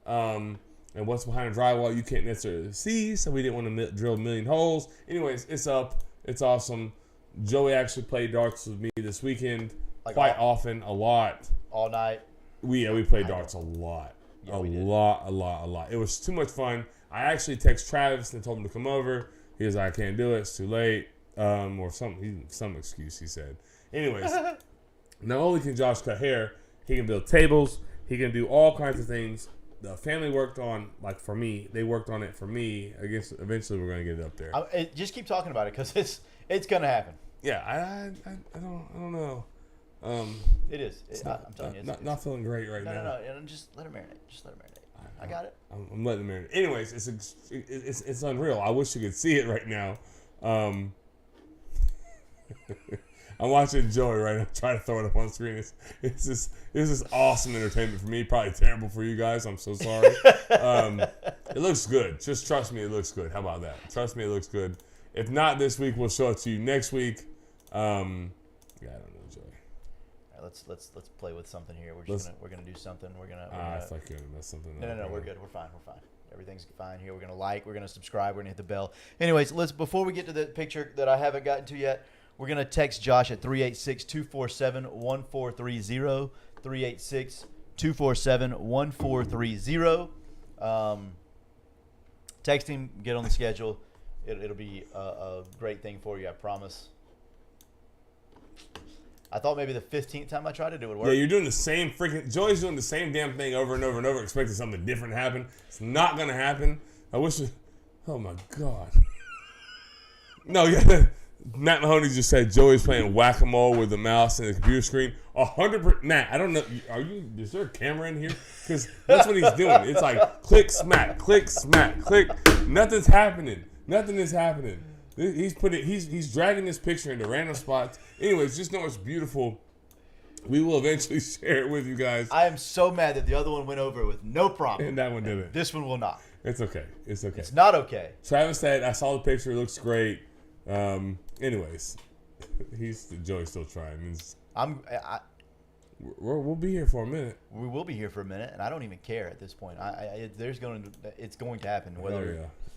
and what's behind a drywall you can't necessarily see. So we didn't want to drill a million holes. Anyways, it's up. It's awesome. Joey actually played darts with me this weekend, quite often, a lot, all night. We played darts a lot, a lot. It was too much fun. I actually texted Travis and told him to come over. He was like, I can't do it. It's too late. Or some excuse he said. Anyways, not only can Josh cut hair, he can build tables. He can do all kinds of things. The family worked on, for me, they worked on it for me. I guess eventually we're going to get it up there. Just keep talking about it because it's going to happen. Yeah, I don't know. It is. I'm telling you, it's not feeling great right now. No. Just let it marinate. I got it. I'm letting it marinate. Anyways, it's unreal. I wish you could see it right now. I'm watching Joey right now, trying to throw it up on screen. It's just awesome entertainment for me. Probably terrible for you guys. I'm so sorry. It looks good. Just trust me, it looks good. How about that? Trust me, it looks good. If not this week, we'll show it to you next week. I don't know, Joey. All right, let's play with something here. We're gonna do something. I thought you were gonna mess something up. No, we're good. We're fine. Everything's fine here. We're gonna subscribe. We're gonna hit the bell. Anyways, before we get to the picture that I haven't gotten to yet, we're gonna text Josh at 386-247-1430. 386-247-1430. Text him. Get on the schedule. It'll be a great thing for you. I promise. I thought maybe the 15th time I tried to do it would work. Yeah, you're doing the same Joey's doing the same damn thing over and over and over, expecting something different to happen. It's not going to happen. I wish oh my God. No, yeah. Matt Mahoney just said Joey's playing whack-a-mole with the mouse and the computer screen. 100%. Matt, I don't know. Is there a camera in here? Because that's what he's doing. It's like click, smack, click, smack, click. Nothing's happening. Nothing is happening. He's dragging this picture into random spots. Anyways, just know it's beautiful. We will eventually share it with you guys. I am so mad that the other one went over with no problem. And that one didn't. This one will not. It's okay. It's not okay. Travis said, I saw the picture. It looks great. Anyways, Joey's still trying. We'll be here for a minute. We will be here for a minute, and I don't even care at this point. It's going to happen.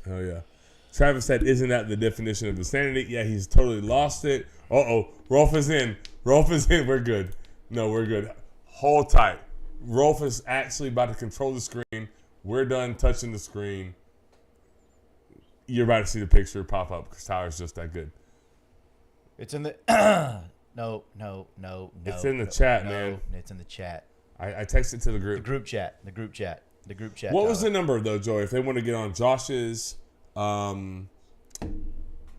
Hell yeah. Travis said, isn't that the definition of insanity? Yeah, he's totally lost it. Rolf is in. We're good. No, we're good. Hold tight. Rolf is actually about to control the screen. We're done touching the screen. You're about to see the picture pop up because Tyler's just that good. It's in the... No. It's in the chat, man. It's in the chat. I texted to the group. The group chat. What was the number, though, Joey? If they want to get on Josh's...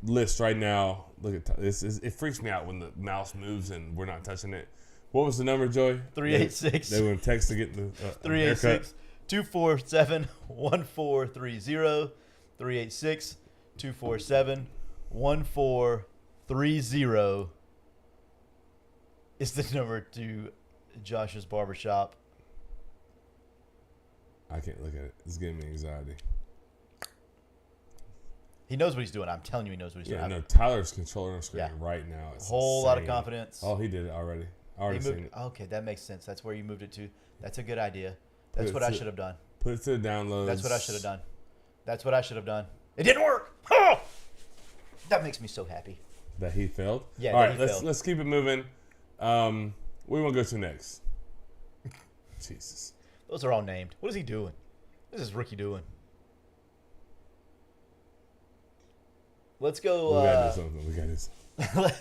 list right now. Look at this. It freaks me out when the mouse moves and we're not touching it. What was the number, Joey? 386. They went text to get the 386-247-1430. 386-247-1430. is the number to Josh's barbershop. I can't look at it. It's giving me anxiety. He knows what he's doing. I'm telling you, he knows what he's doing. Yeah, no, Tyler's controlling the screen right now. It's a whole lot of insane. confidence. Oh, he did it already. Seen it. Okay, that makes sense. That's where you moved it to. That's a good idea. That's what I should have done. Put it to the downloads. That's what I should have done. That's what I should have done. It didn't work. Oh! That makes me so happy. That he failed? Yeah, all right, let's keep it moving. Where do we want to go to next? Jesus. Those are all named. What is he doing? What is this rookie doing? Let's go. We got to do something. We got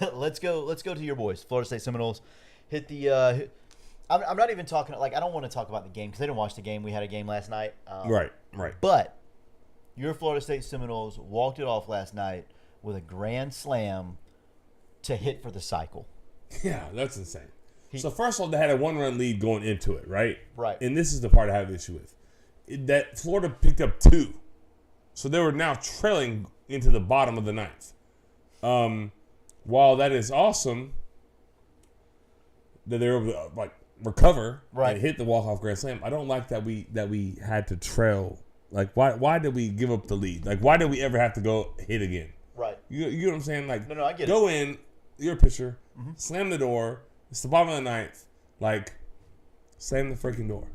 to. Let's go to your boys, Florida State Seminoles. Hit the. I'm not even talking. Like, I don't want to talk about the game because they didn't watch the game. We had a game last night. Right. But your Florida State Seminoles walked it off last night with a grand slam to hit for the cycle. Yeah, that's insane. So first of all, they had a 1-run lead going into it, right? Right. And this is the part I have an issue with. That Florida picked up 2. So they were now trailing into the bottom of the 9th. While that is awesome that they were able to recover and hit the walk-off grand slam, I don't like that we had to trail. Like, why did we give up the lead? Like, why did we ever have to go hit again? Right. You know what I'm saying? Like, no, I get go in, you're a pitcher, slam the door. It's the bottom of the 9th. Like, slam the freaking door.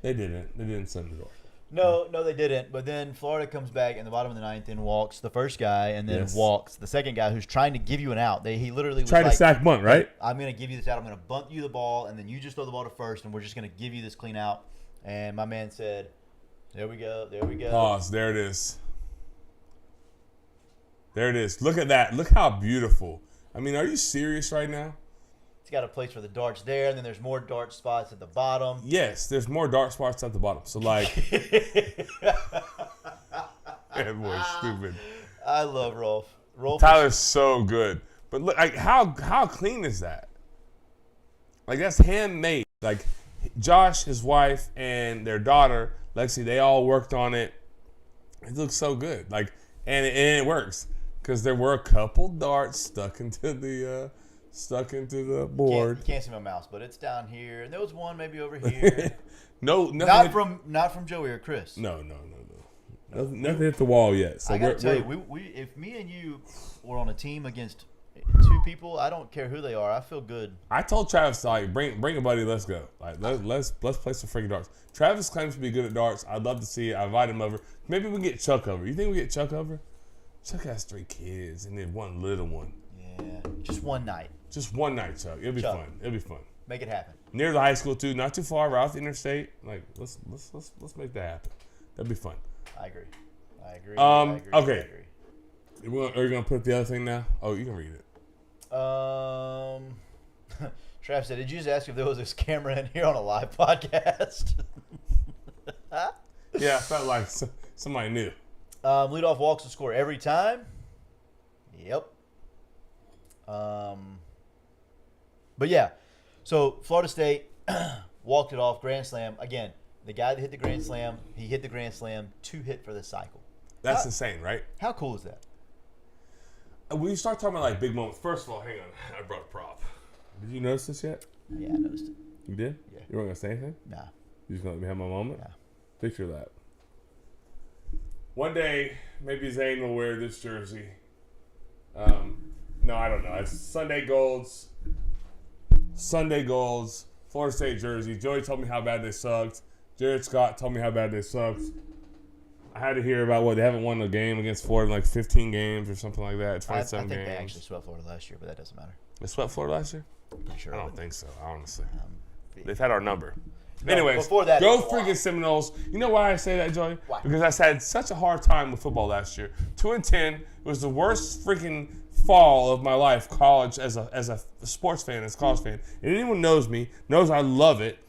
They didn't. They didn't slam the door. No, they didn't. But then Florida comes back in the bottom of the 9th and walks the first guy and then walks the second guy who's trying to give you an out. He literally was tried to sack bunt, right? I'm going to give you this out. I'm going to bunt you the ball, and then you just throw the ball to first, and we're just going to give you this clean out. And my man said, there we go. Pause. There it is. There it is. Look at that. Look how beautiful. I mean, are you serious right now? He's got a place for the darts there, and then there's more dart spots at the bottom. Yes, there's more dart spots at the bottom. So, like, that boy's stupid. I love Rolf. Tyler's so good. But look, like, how clean is that? Like, that's handmade. Like, Josh, his wife, and their daughter, Lexi, they all worked on it. It looks so good. Like, and it works. Because there were a couple darts stuck into the board. Can't see my mouse, but it's down here. And there was one maybe over here. No, not from Joey or Chris. No. Nothing hit the wall yet. So I gotta tell you, if me and you were on a team against 2 people, I don't care who they are. I feel good. I told Travis, like, bring a buddy. Let's go. Like, let's play some freaking darts. Travis claims to be good at darts. I'd love to see it. I invite him over. Maybe we get Chuck over. You think we get Chuck over? Chuck has 3 kids and then 1 little one. Yeah, just one night. Just one night, Chuck. It'll be fun. It'll be fun. Make it happen. Near the high school too, not too far, right off the interstate. Like, let's make that happen. That'd be fun. I agree. Okay. Are you gonna put the other thing now? Oh, you can read it. Trav said, "Did you just ask if there was this camera in here on a live podcast?" Yeah, I felt like somebody knew. Leadoff walks the score every time. Yep. But yeah, so Florida State walked it off, grand slam. Again, the guy that hit the grand slam, he hit the grand slam to hit for the cycle. That's insane, right? How cool is that? When you start talking about like big moments, first of all, hang on, I brought a prop. Did you notice this yet? Yeah, I noticed it. You did? Yeah. You weren't gonna say anything? Nah. You just gonna let me have my moment? Nah. Picture that. One day, maybe Zane will wear this jersey. No, I don't know. It's Sunday Golds, Florida State jersey. Joey told me how bad they sucked. Jared Scott told me how bad they sucked. I had to hear about they haven't won a game against Florida in like 15 games or something like that. 27 games. I think they actually swept Florida last year, but that doesn't matter. They swept Florida last year? Pretty sure. I don't think so, honestly. They've had our number. No, anyways, before that, go freaking Seminoles. You know why I say that, Joey? Why? Because I had such a hard time with football last year. 2-10 was the worst freaking fall of my life, college, as a sports fan, as a college fan. And anyone knows me, knows I love it.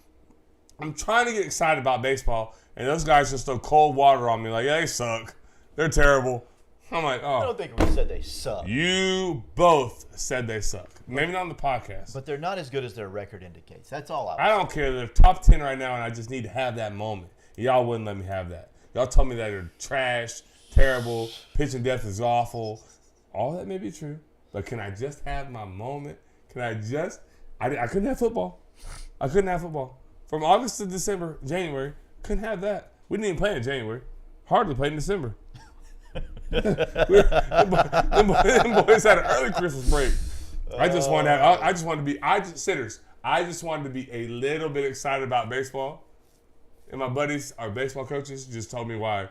I'm trying to get excited about baseball, and those guys just throw cold water on me like, yeah, they suck. They're terrible. I'm like, oh. I don't think we said they suck. You both said they suck. Maybe not on the podcast. But they're not as good as their record indicates. That's all I don't care. They're top 10 right now, and I just need to have that moment. Y'all wouldn't let me have that. Y'all told me that they're trash, terrible, pitching depth is awful. All that may be true, but can I just have my moment? Can I just I couldn't have football. I couldn't have football. From August to December, January, couldn't have that. We didn't even play in January. Hardly played in December. Them boys had an early Christmas break. I just wanted to be a little bit excited about baseball. And my buddies, our baseball coaches, just told me why.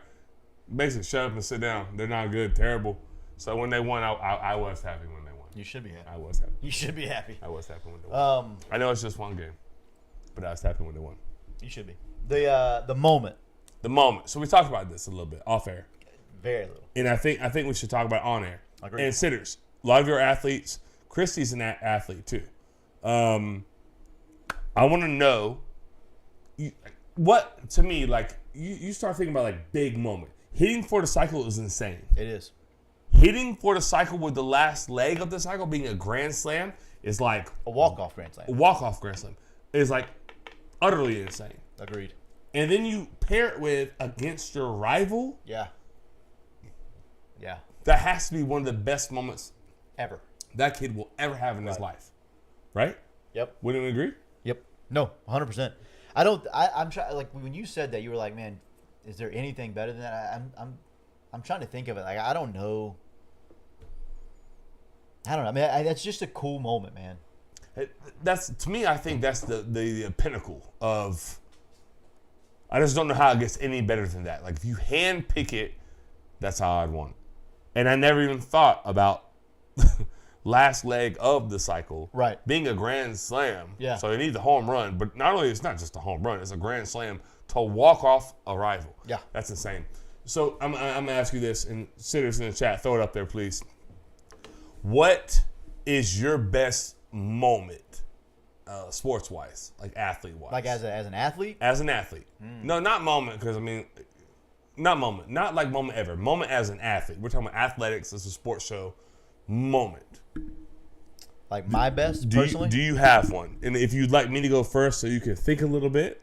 Basically, shut up and sit down. They're not good, terrible. So when they won, I was happy when they won. You should be happy. I was happy. You should be happy. I was happy when they won. I know it's just one game, but I was happy when they won. You should be. The moment. The moment. So we talked about this a little bit off air. Very little. And I think we should talk about it on air. Agreed. And sitters. A lot of your athletes. Christy's an athlete too. I want to know what, to me, like you start thinking about like big moment. Hitting for the cycle is insane. It is. Hitting for the cycle with the last leg of the cycle being a grand slam is like a walk-off grand slam. A walk-off grand slam is like utterly insane. Agreed. And then you pair it with against your rival. Yeah. Yeah. That has to be one of the best moments ever that kid will ever have in his life. Right? Yep. Wouldn't you agree? Yep. No, 100%. I'm trying, like when you said that, you were like, man, is there anything better than that? I'm trying to think of it. Like, I don't know. I mean, that's just a cool moment, man. That's, to me, I think that's the pinnacle of, I just don't know how it gets any better than that. Like, if you hand pick it, that's how I'd want it. And I never even thought about last leg of the cycle being a grand slam. Yeah. So it needs a home run, but not only, it's not just a home run, it's a grand slam to walk off a rival. Yeah. That's insane. So I'm going to ask you this, and sitters in the chat, throw it up there, please. What is your best moment, sports-wise, like athlete-wise? Like as an athlete? As an athlete. No, not moment, because, I mean, not moment. Not like moment ever. Moment as an athlete. We're talking about athletics. It's a sports show. Moment. Like my best, personally? Do you have one? And if you'd like me to go first so you can think a little bit,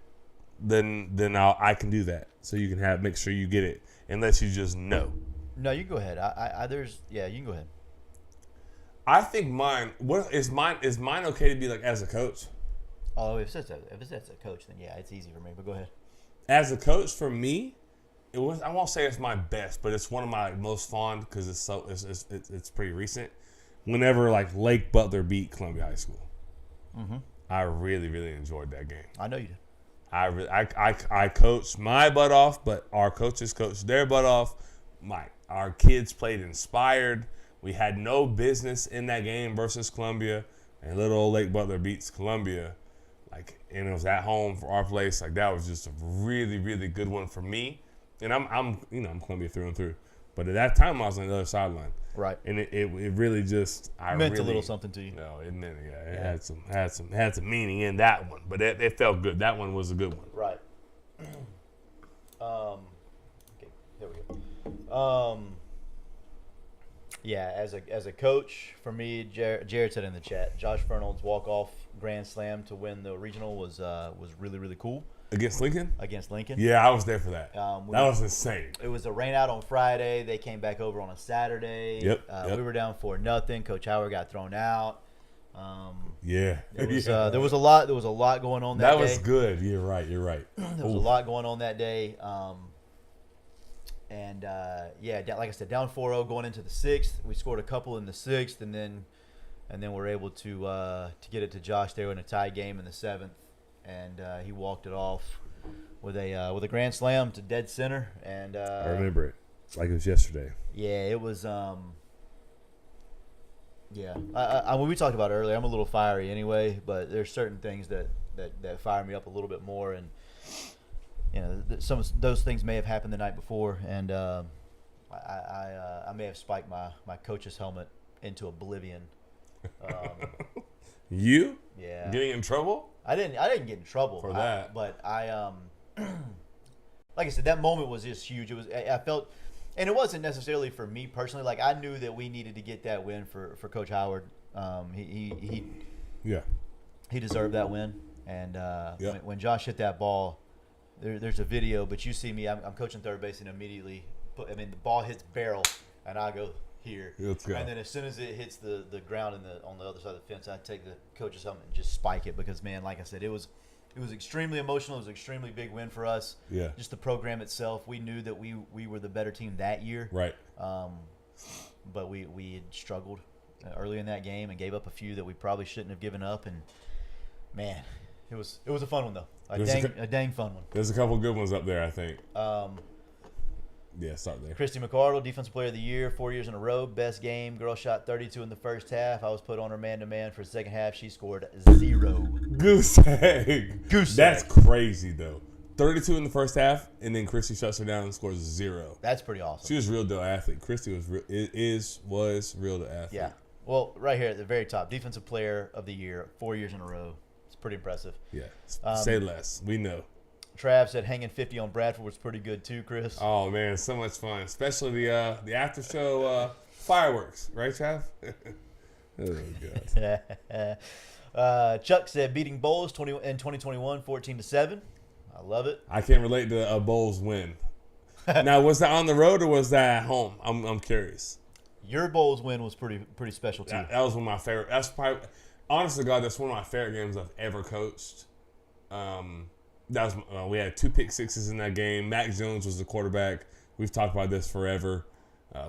then I can do that. So you can make sure you get it. Unless you just know. No, you go ahead. You can go ahead. I think mine. Is mine okay to be like as a coach? Oh, if it's a coach, then yeah, it's easy for me. But go ahead. As a coach, for me, I won't say it's my best, but it's one of my most fond because it's pretty recent. Whenever like Lake Butler beat Columbia High School, I really, really enjoyed that game. I know you did. I coached my butt off, but our coaches coached their butt off. Our kids played inspired. We had no business in that game versus Columbia, and little old Lake Butler beats Columbia, and it was at home for our place. Like that was just a really, really good one for me. And I'm Columbia through and through, but at that time I was on the other sideline. Right. And it really just meant a little something to you. No, it meant it had some meaning in that one, but it felt good. That one was a good one. Right. Okay, there we go. Yeah, as a coach, for me, Jared said in the chat, Josh Fernald's walk-off grand slam to win the regional was really, really cool. Against Lincoln? Against Lincoln. Yeah, I was there for that. That was insane. It was a rain out on Friday. They came back over on a Saturday. Yep. We were down 4-0. Coach Howard got thrown out. Yeah. There was a lot going on that day. That was good. You're right. There was a lot going on that day. Like I said, down 4-0 going into the 6th. We scored a couple in the 6th, and then we're able to get it to Josh there in a tie game in the 7th. And he walked it off with a grand slam to dead center. And I remember it like it was yesterday. Yeah, it was. When we talked about it earlier, I'm a little fiery anyway, but there's certain things that fire me up a little bit more, and some of those things may have happened the night before, and I may have spiked my coach's helmet into oblivion. You? Yeah. Getting in trouble? I didn't get in trouble for that. But I like I said, that moment was just huge. It was, I felt, and it wasn't necessarily for me personally. Like I knew that we needed to get that win for Coach Howard. He deserved that win. And when Josh hit that ball, there's a video, but you see me, I'm coaching third base, and immediately the ball hits barrel, and I go here. Let's go. And then as soon as it hits the ground on the other side of the fence, I take the coach's helmet and just spike it because, man, like I said, it was extremely emotional. It was an extremely big win for us. Yeah. Just the program itself. We knew that we were the better team that year. Right. But we had struggled early in that game and gave up a few that we probably shouldn't have given up. And, man, it was a fun one, though. A dang fun one. There's a couple good ones up there, I think. Yeah, start there. Christy McCardle, Defensive Player of the Year, 4 years in a row. Best game. Girl shot 32 in the first half. I was put on her man-to-man for the second half. She scored 0. Goose egg. That's crazy, though. 32 in the first half, and then Christy shuts her down and scores 0. That's pretty awesome. She was a real deal athlete. Christy was real deal athlete. Yeah. Well, right here at the very top, Defensive Player of the Year, 4 years in a row. It's pretty impressive. Yeah. Say less. We know. Trav said hanging 50 on Bradford was pretty good too, Chris. Oh man, so much fun, especially the after show fireworks, right, Trav? Oh god. Chuck said beating Bowles in 2021, 14-7. I love it. I can't relate to a Bowles win. Now, was that on the road or was that at home? I'm curious. Your Bowles win was pretty special too. That was one of my favorite. That's probably, honest to God, that's one of my favorite games I've ever coached. That was we had 2 pick sixes in that game. Mac Jones was the quarterback. We've talked about this forever.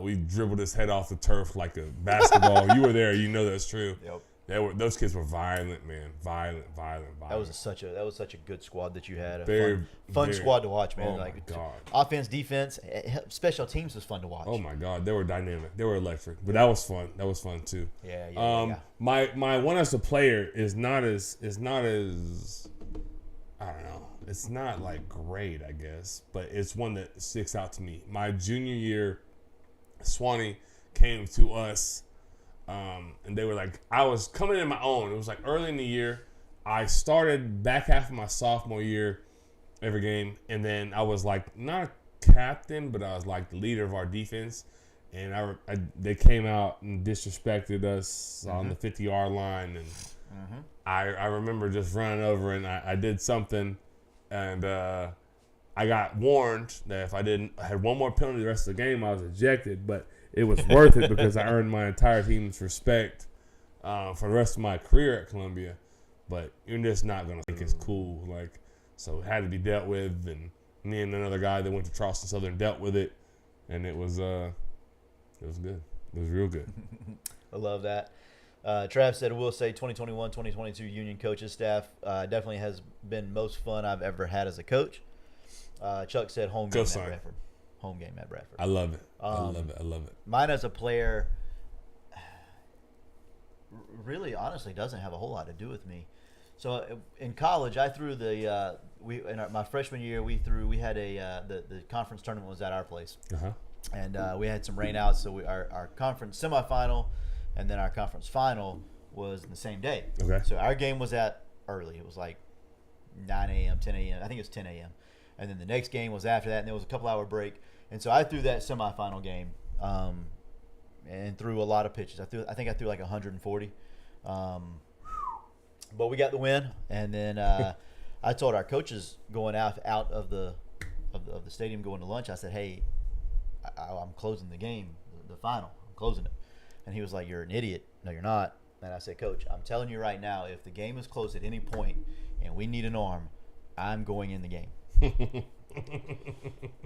We dribbled his head off the turf like a basketball. You were there. You know that's true. Yep. Those kids were violent, man. Violent. That was such a good squad that you had. A fun squad to watch, man. Oh my God. Offense, defense, special teams was fun to watch. Oh my God, they were dynamic. They were electric. But that was fun. That was fun too. Yeah. My one as a player is not as I don't know. It's not like great, I guess, but it's one that sticks out to me. My junior year, Swanee came to us, and they were like, I was coming in my own. It was like early in the year. I started back half of my sophomore year every game, and then I was like not a captain, but I was like the leader of our defense. And they came out and disrespected us on the 50-yard line, and I remember just running over and I did something, and I got warned that if I had one more penalty the rest of the game, I was ejected. But it was worth it because I earned my entire team's respect for the rest of my career at Columbia. But you're just not gonna think it's cool, so it had to be dealt with. And me and another guy that went to Charleston Southern dealt with it, and it was good. It was real good. I love that. Trav said, we'll say 2021-2022 Union coaches staff definitely has been most fun I've ever had as a coach. Chuck said home game at Bradford. Home game at Bradford. I love it. I love it. Mine as a player really honestly doesn't have a whole lot to do with me. So in college, I threw my freshman year we had the conference tournament was at our place. And we had some rainouts, so our conference semifinal and then our conference final was the same day. Okay. So our game was at early. It was like 9 a.m., 10 a.m. I think it was 10 a.m. And then the next game was after that, and there was a couple-hour break. And so I threw that semifinal game and threw a lot of pitches. I think I threw like 140. But we got the win, and then I told our coaches going out of the stadium going to lunch, I said, hey, I'm closing the game, the final. I'm closing it. And he was like, you're an idiot. No, you're not. And I said, Coach, I'm telling you right now, if the game is close at any point and we need an arm, I'm going in the game.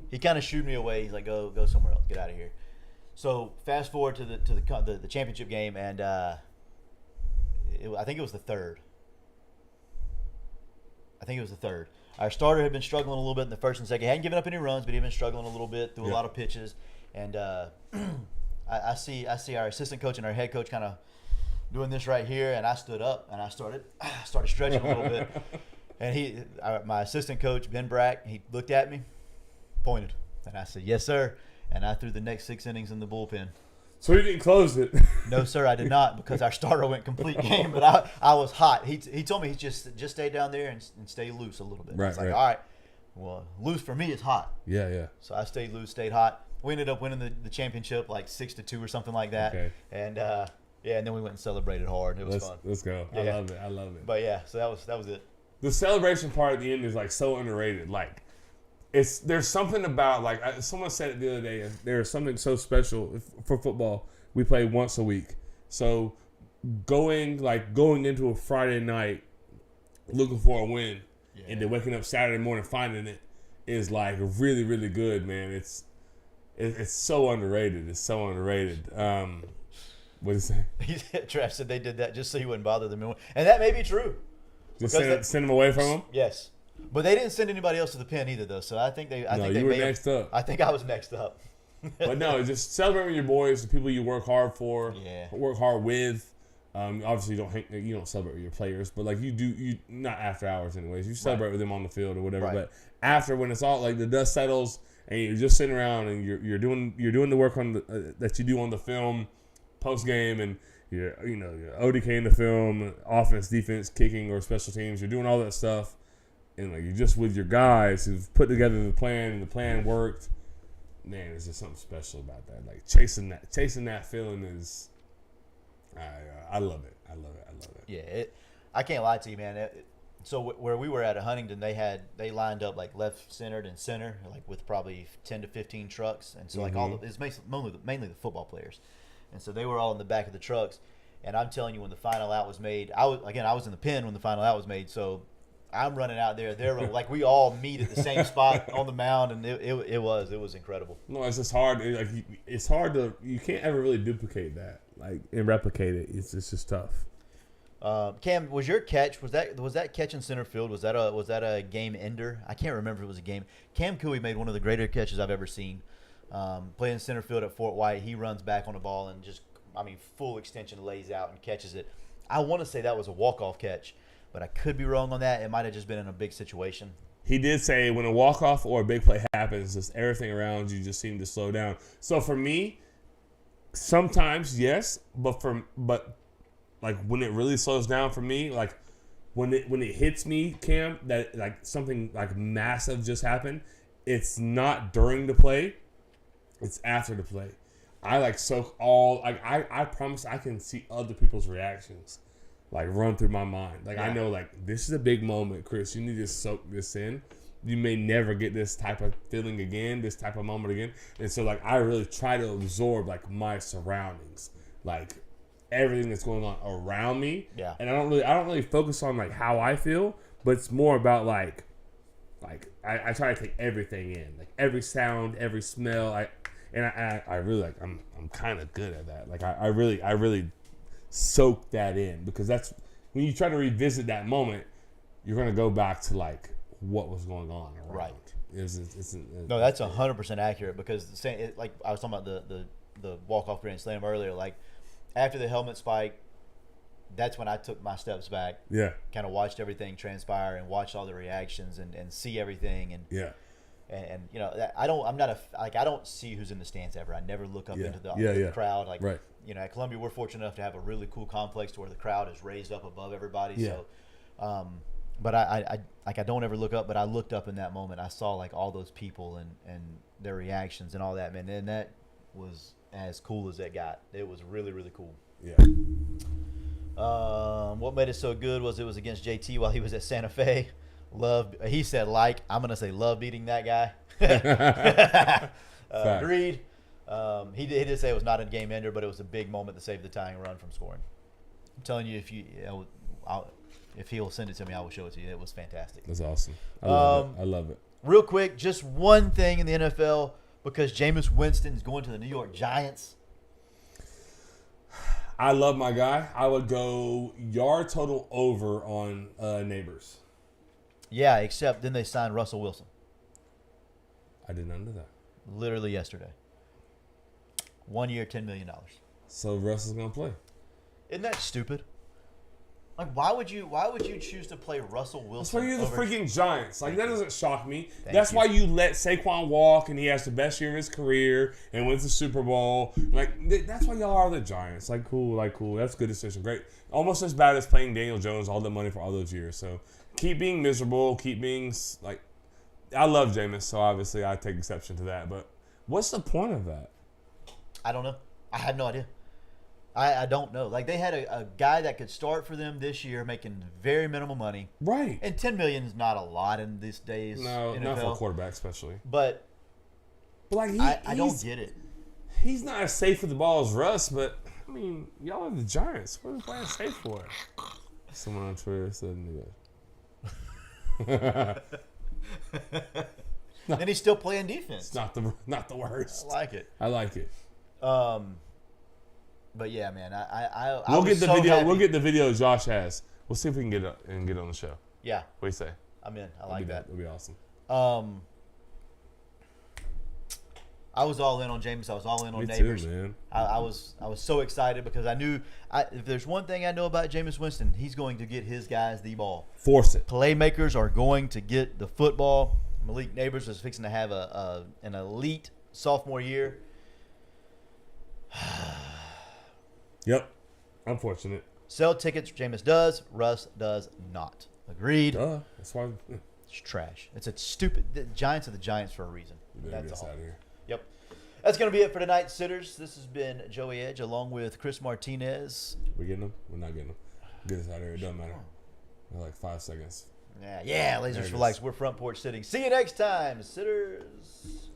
He kind of shooed me away. He's like, go somewhere else. Get out of here. So fast forward to the championship game, and I think it was the third. Our starter had been struggling a little bit in the first and second. He hadn't given up any runs, but he'd been struggling a little bit through a lot of pitches. And I see our assistant coach and our head coach kind of doing this right here, and I stood up and I started stretching a little bit. And my assistant coach, Ben Brack, he looked at me, pointed, and I said, yes, sir. And I threw the next 6 innings in the bullpen. So you didn't close it? No, sir, I did not, because our starter went complete game. But I was hot. He told me he just stay down there and stay loose a little bit. Right, I was like, all right, well, loose for me is hot. Yeah. So I stayed loose, stayed hot. We ended up winning the championship like 6-2 or something like that. Okay. And and then we went and celebrated hard. It was fun. Let's go. Yeah. I love it. But yeah, so that was it. The celebration part at the end is like so underrated. Like, there's something about, like, someone said it the other day. There's something so special for football we play once a week. So going into a Friday night looking for a win and then waking up Saturday morning finding it is like really, really good, man. It's so underrated. It's so underrated. What did he say? Trav said they did that just so he wouldn't bother them. And that may be true. Just send them away from him? Yes. But they didn't send anybody else to the pen either, though. So I think they. You were next up. I think I was next up. But no, just celebrating your boys, the people you work hard for, work hard with. Obviously, you don't celebrate with your players, but like you not after hours, anyways. You celebrate with them on the field or whatever. Right. But after, when it's all like the dust settles and you're just sitting around and you're doing the work on that you do on the film post game, and you're ODK in the film, offense, defense, kicking, or special teams. You're doing all that stuff. And like you're just with your guys who've put together the plan, and the plan worked. Man, there's just something special about that. Like chasing that feeling is, I love it. I love it. Yeah, I can't lie to you, man. So where we were at Huntington, they lined up like left centered and center, like with probably 10 to 15 trucks, and so like it's mainly the football players, and so they were all in the back of the trucks. And I'm telling you, when the final out was made, I was in the pen when the final out was made, so. I'm running out there. They're like we all meet at the same spot on the mound, and it was incredible. No, it's just hard. It's hard to you can't ever really duplicate that and replicate it. It's just tough. Cam, was your catch was that catch in center field? Was that a game ender? I can't remember if it was a game. Cam Cooey made one of the greater catches I've ever seen. Playing center field at Fort White, he runs back on the ball and just full extension lays out and catches it. I want to say that was a walk-off catch. But I could be wrong on that. It might have just been in a big situation. He did say when a walk-off or a big play happens, just everything around you just seemed to slow down. So for me, sometimes yes, but like when it really slows down for me, like when it hits me, Cam, that like something like massive just happened, it's not during the play, it's after the play. I like soak all like I promise I can see other people's reactions. Like run through my mind. Like I know like this is a big moment, Chris. You need to soak this in. You may never get this type of feeling again, this type of moment again. And so like I really try to absorb like my surroundings. Like everything that's going on around me. Yeah. And I don't really focus on like how I feel, but it's more about like I try to take everything in. Like every sound, every smell. I really like I'm kinda good at that. Like I really soak that in, because that's when you try to revisit that moment, you're going to go back to like what was going on around. Right. No, that's 100% accurate, because like I was talking about the walk-off grand slam earlier, like after the helmet spike, that's when I took my steps back. Yeah. Kind of watched everything transpire and watched all the reactions and see everything. And yeah. And I don't see who's in the stands ever. I never look up into the crowd. Like, right. At Columbia, we're fortunate enough to have a really cool complex to where the crowd is raised up above everybody. Yeah. So, but I don't ever look up. But I looked up in that moment. I saw like all those people and their reactions and all that, man. And that was as cool as it got. It was really, really cool. Yeah. What made it so good was it was against JT while he was at Santa Fe. He said I'm going to say love beating that guy. Agreed. He did say it was not a game ender, but it was a big moment to save the tying run from scoring. I'm telling you, if he'll send it to me, I will show it to you. It was fantastic. That's awesome. I love it. Real quick, just one thing in the NFL, because Jameis Winston is going to the New York Giants. I love my guy. I would go yard total over on Neighbors. Yeah, except then they signed Russell Wilson. I did not know that. Literally yesterday. 1 year, $10 million. So Russell's gonna play. Isn't that stupid? Like, why would you choose to play Russell Wilson? That's why you're the freaking Giants. Like, that doesn't shock me. That's why you let Saquon walk, and he has the best year of his career and wins the Super Bowl. Like, that's why y'all are the Giants. Like, cool. That's a good decision. Great. Almost as bad as playing Daniel Jones all the money for all those years. So keep being miserable. Keep being like. I love Jameis, so obviously I take exception to that. But what's the point of that? I don't know. I had no idea. I don't know. Like, they had a guy that could start for them this year making very minimal money. Right. And $10 million is not a lot in these days. No, NFL. not for a quarterback especially. But like I don't get it. He's not as safe with the ball as Russ, but I mean, y'all are the Giants. What are we playing safe for? Someone on Twitter said, And he's still playing defense. It's not the worst. I like it. I like it. But yeah, man, We'll get the video. Happy. We'll get the video Josh has. We'll see if we can get it and get on the show. Yeah. What do you say? I'm in. I like that. It'll be awesome. I was all in on Jameis. I was all in on Me Neighbors. too, man. I was so excited because I knew if there's one thing I know about Jameis Winston, he's going to get his guys the ball. Force it. Playmakers are going to get the football. Malik Neighbors is fixing to have an elite sophomore year. Yep. Unfortunate. Sell tickets. Jameis does. Russ does not. Agreed. That's why. It's trash. It's a stupid. The Giants are the Giants for a reason. That's all. Out of here. Yep. That's going to be it for tonight's Sitters. This has been Joey Edge along with Chris Martinez. We getting them? We're not getting them. Get us out of here. It doesn't matter. We're like 5 seconds. Yeah, lasers for likes. We're front porch sitting. See you next time, Sitters.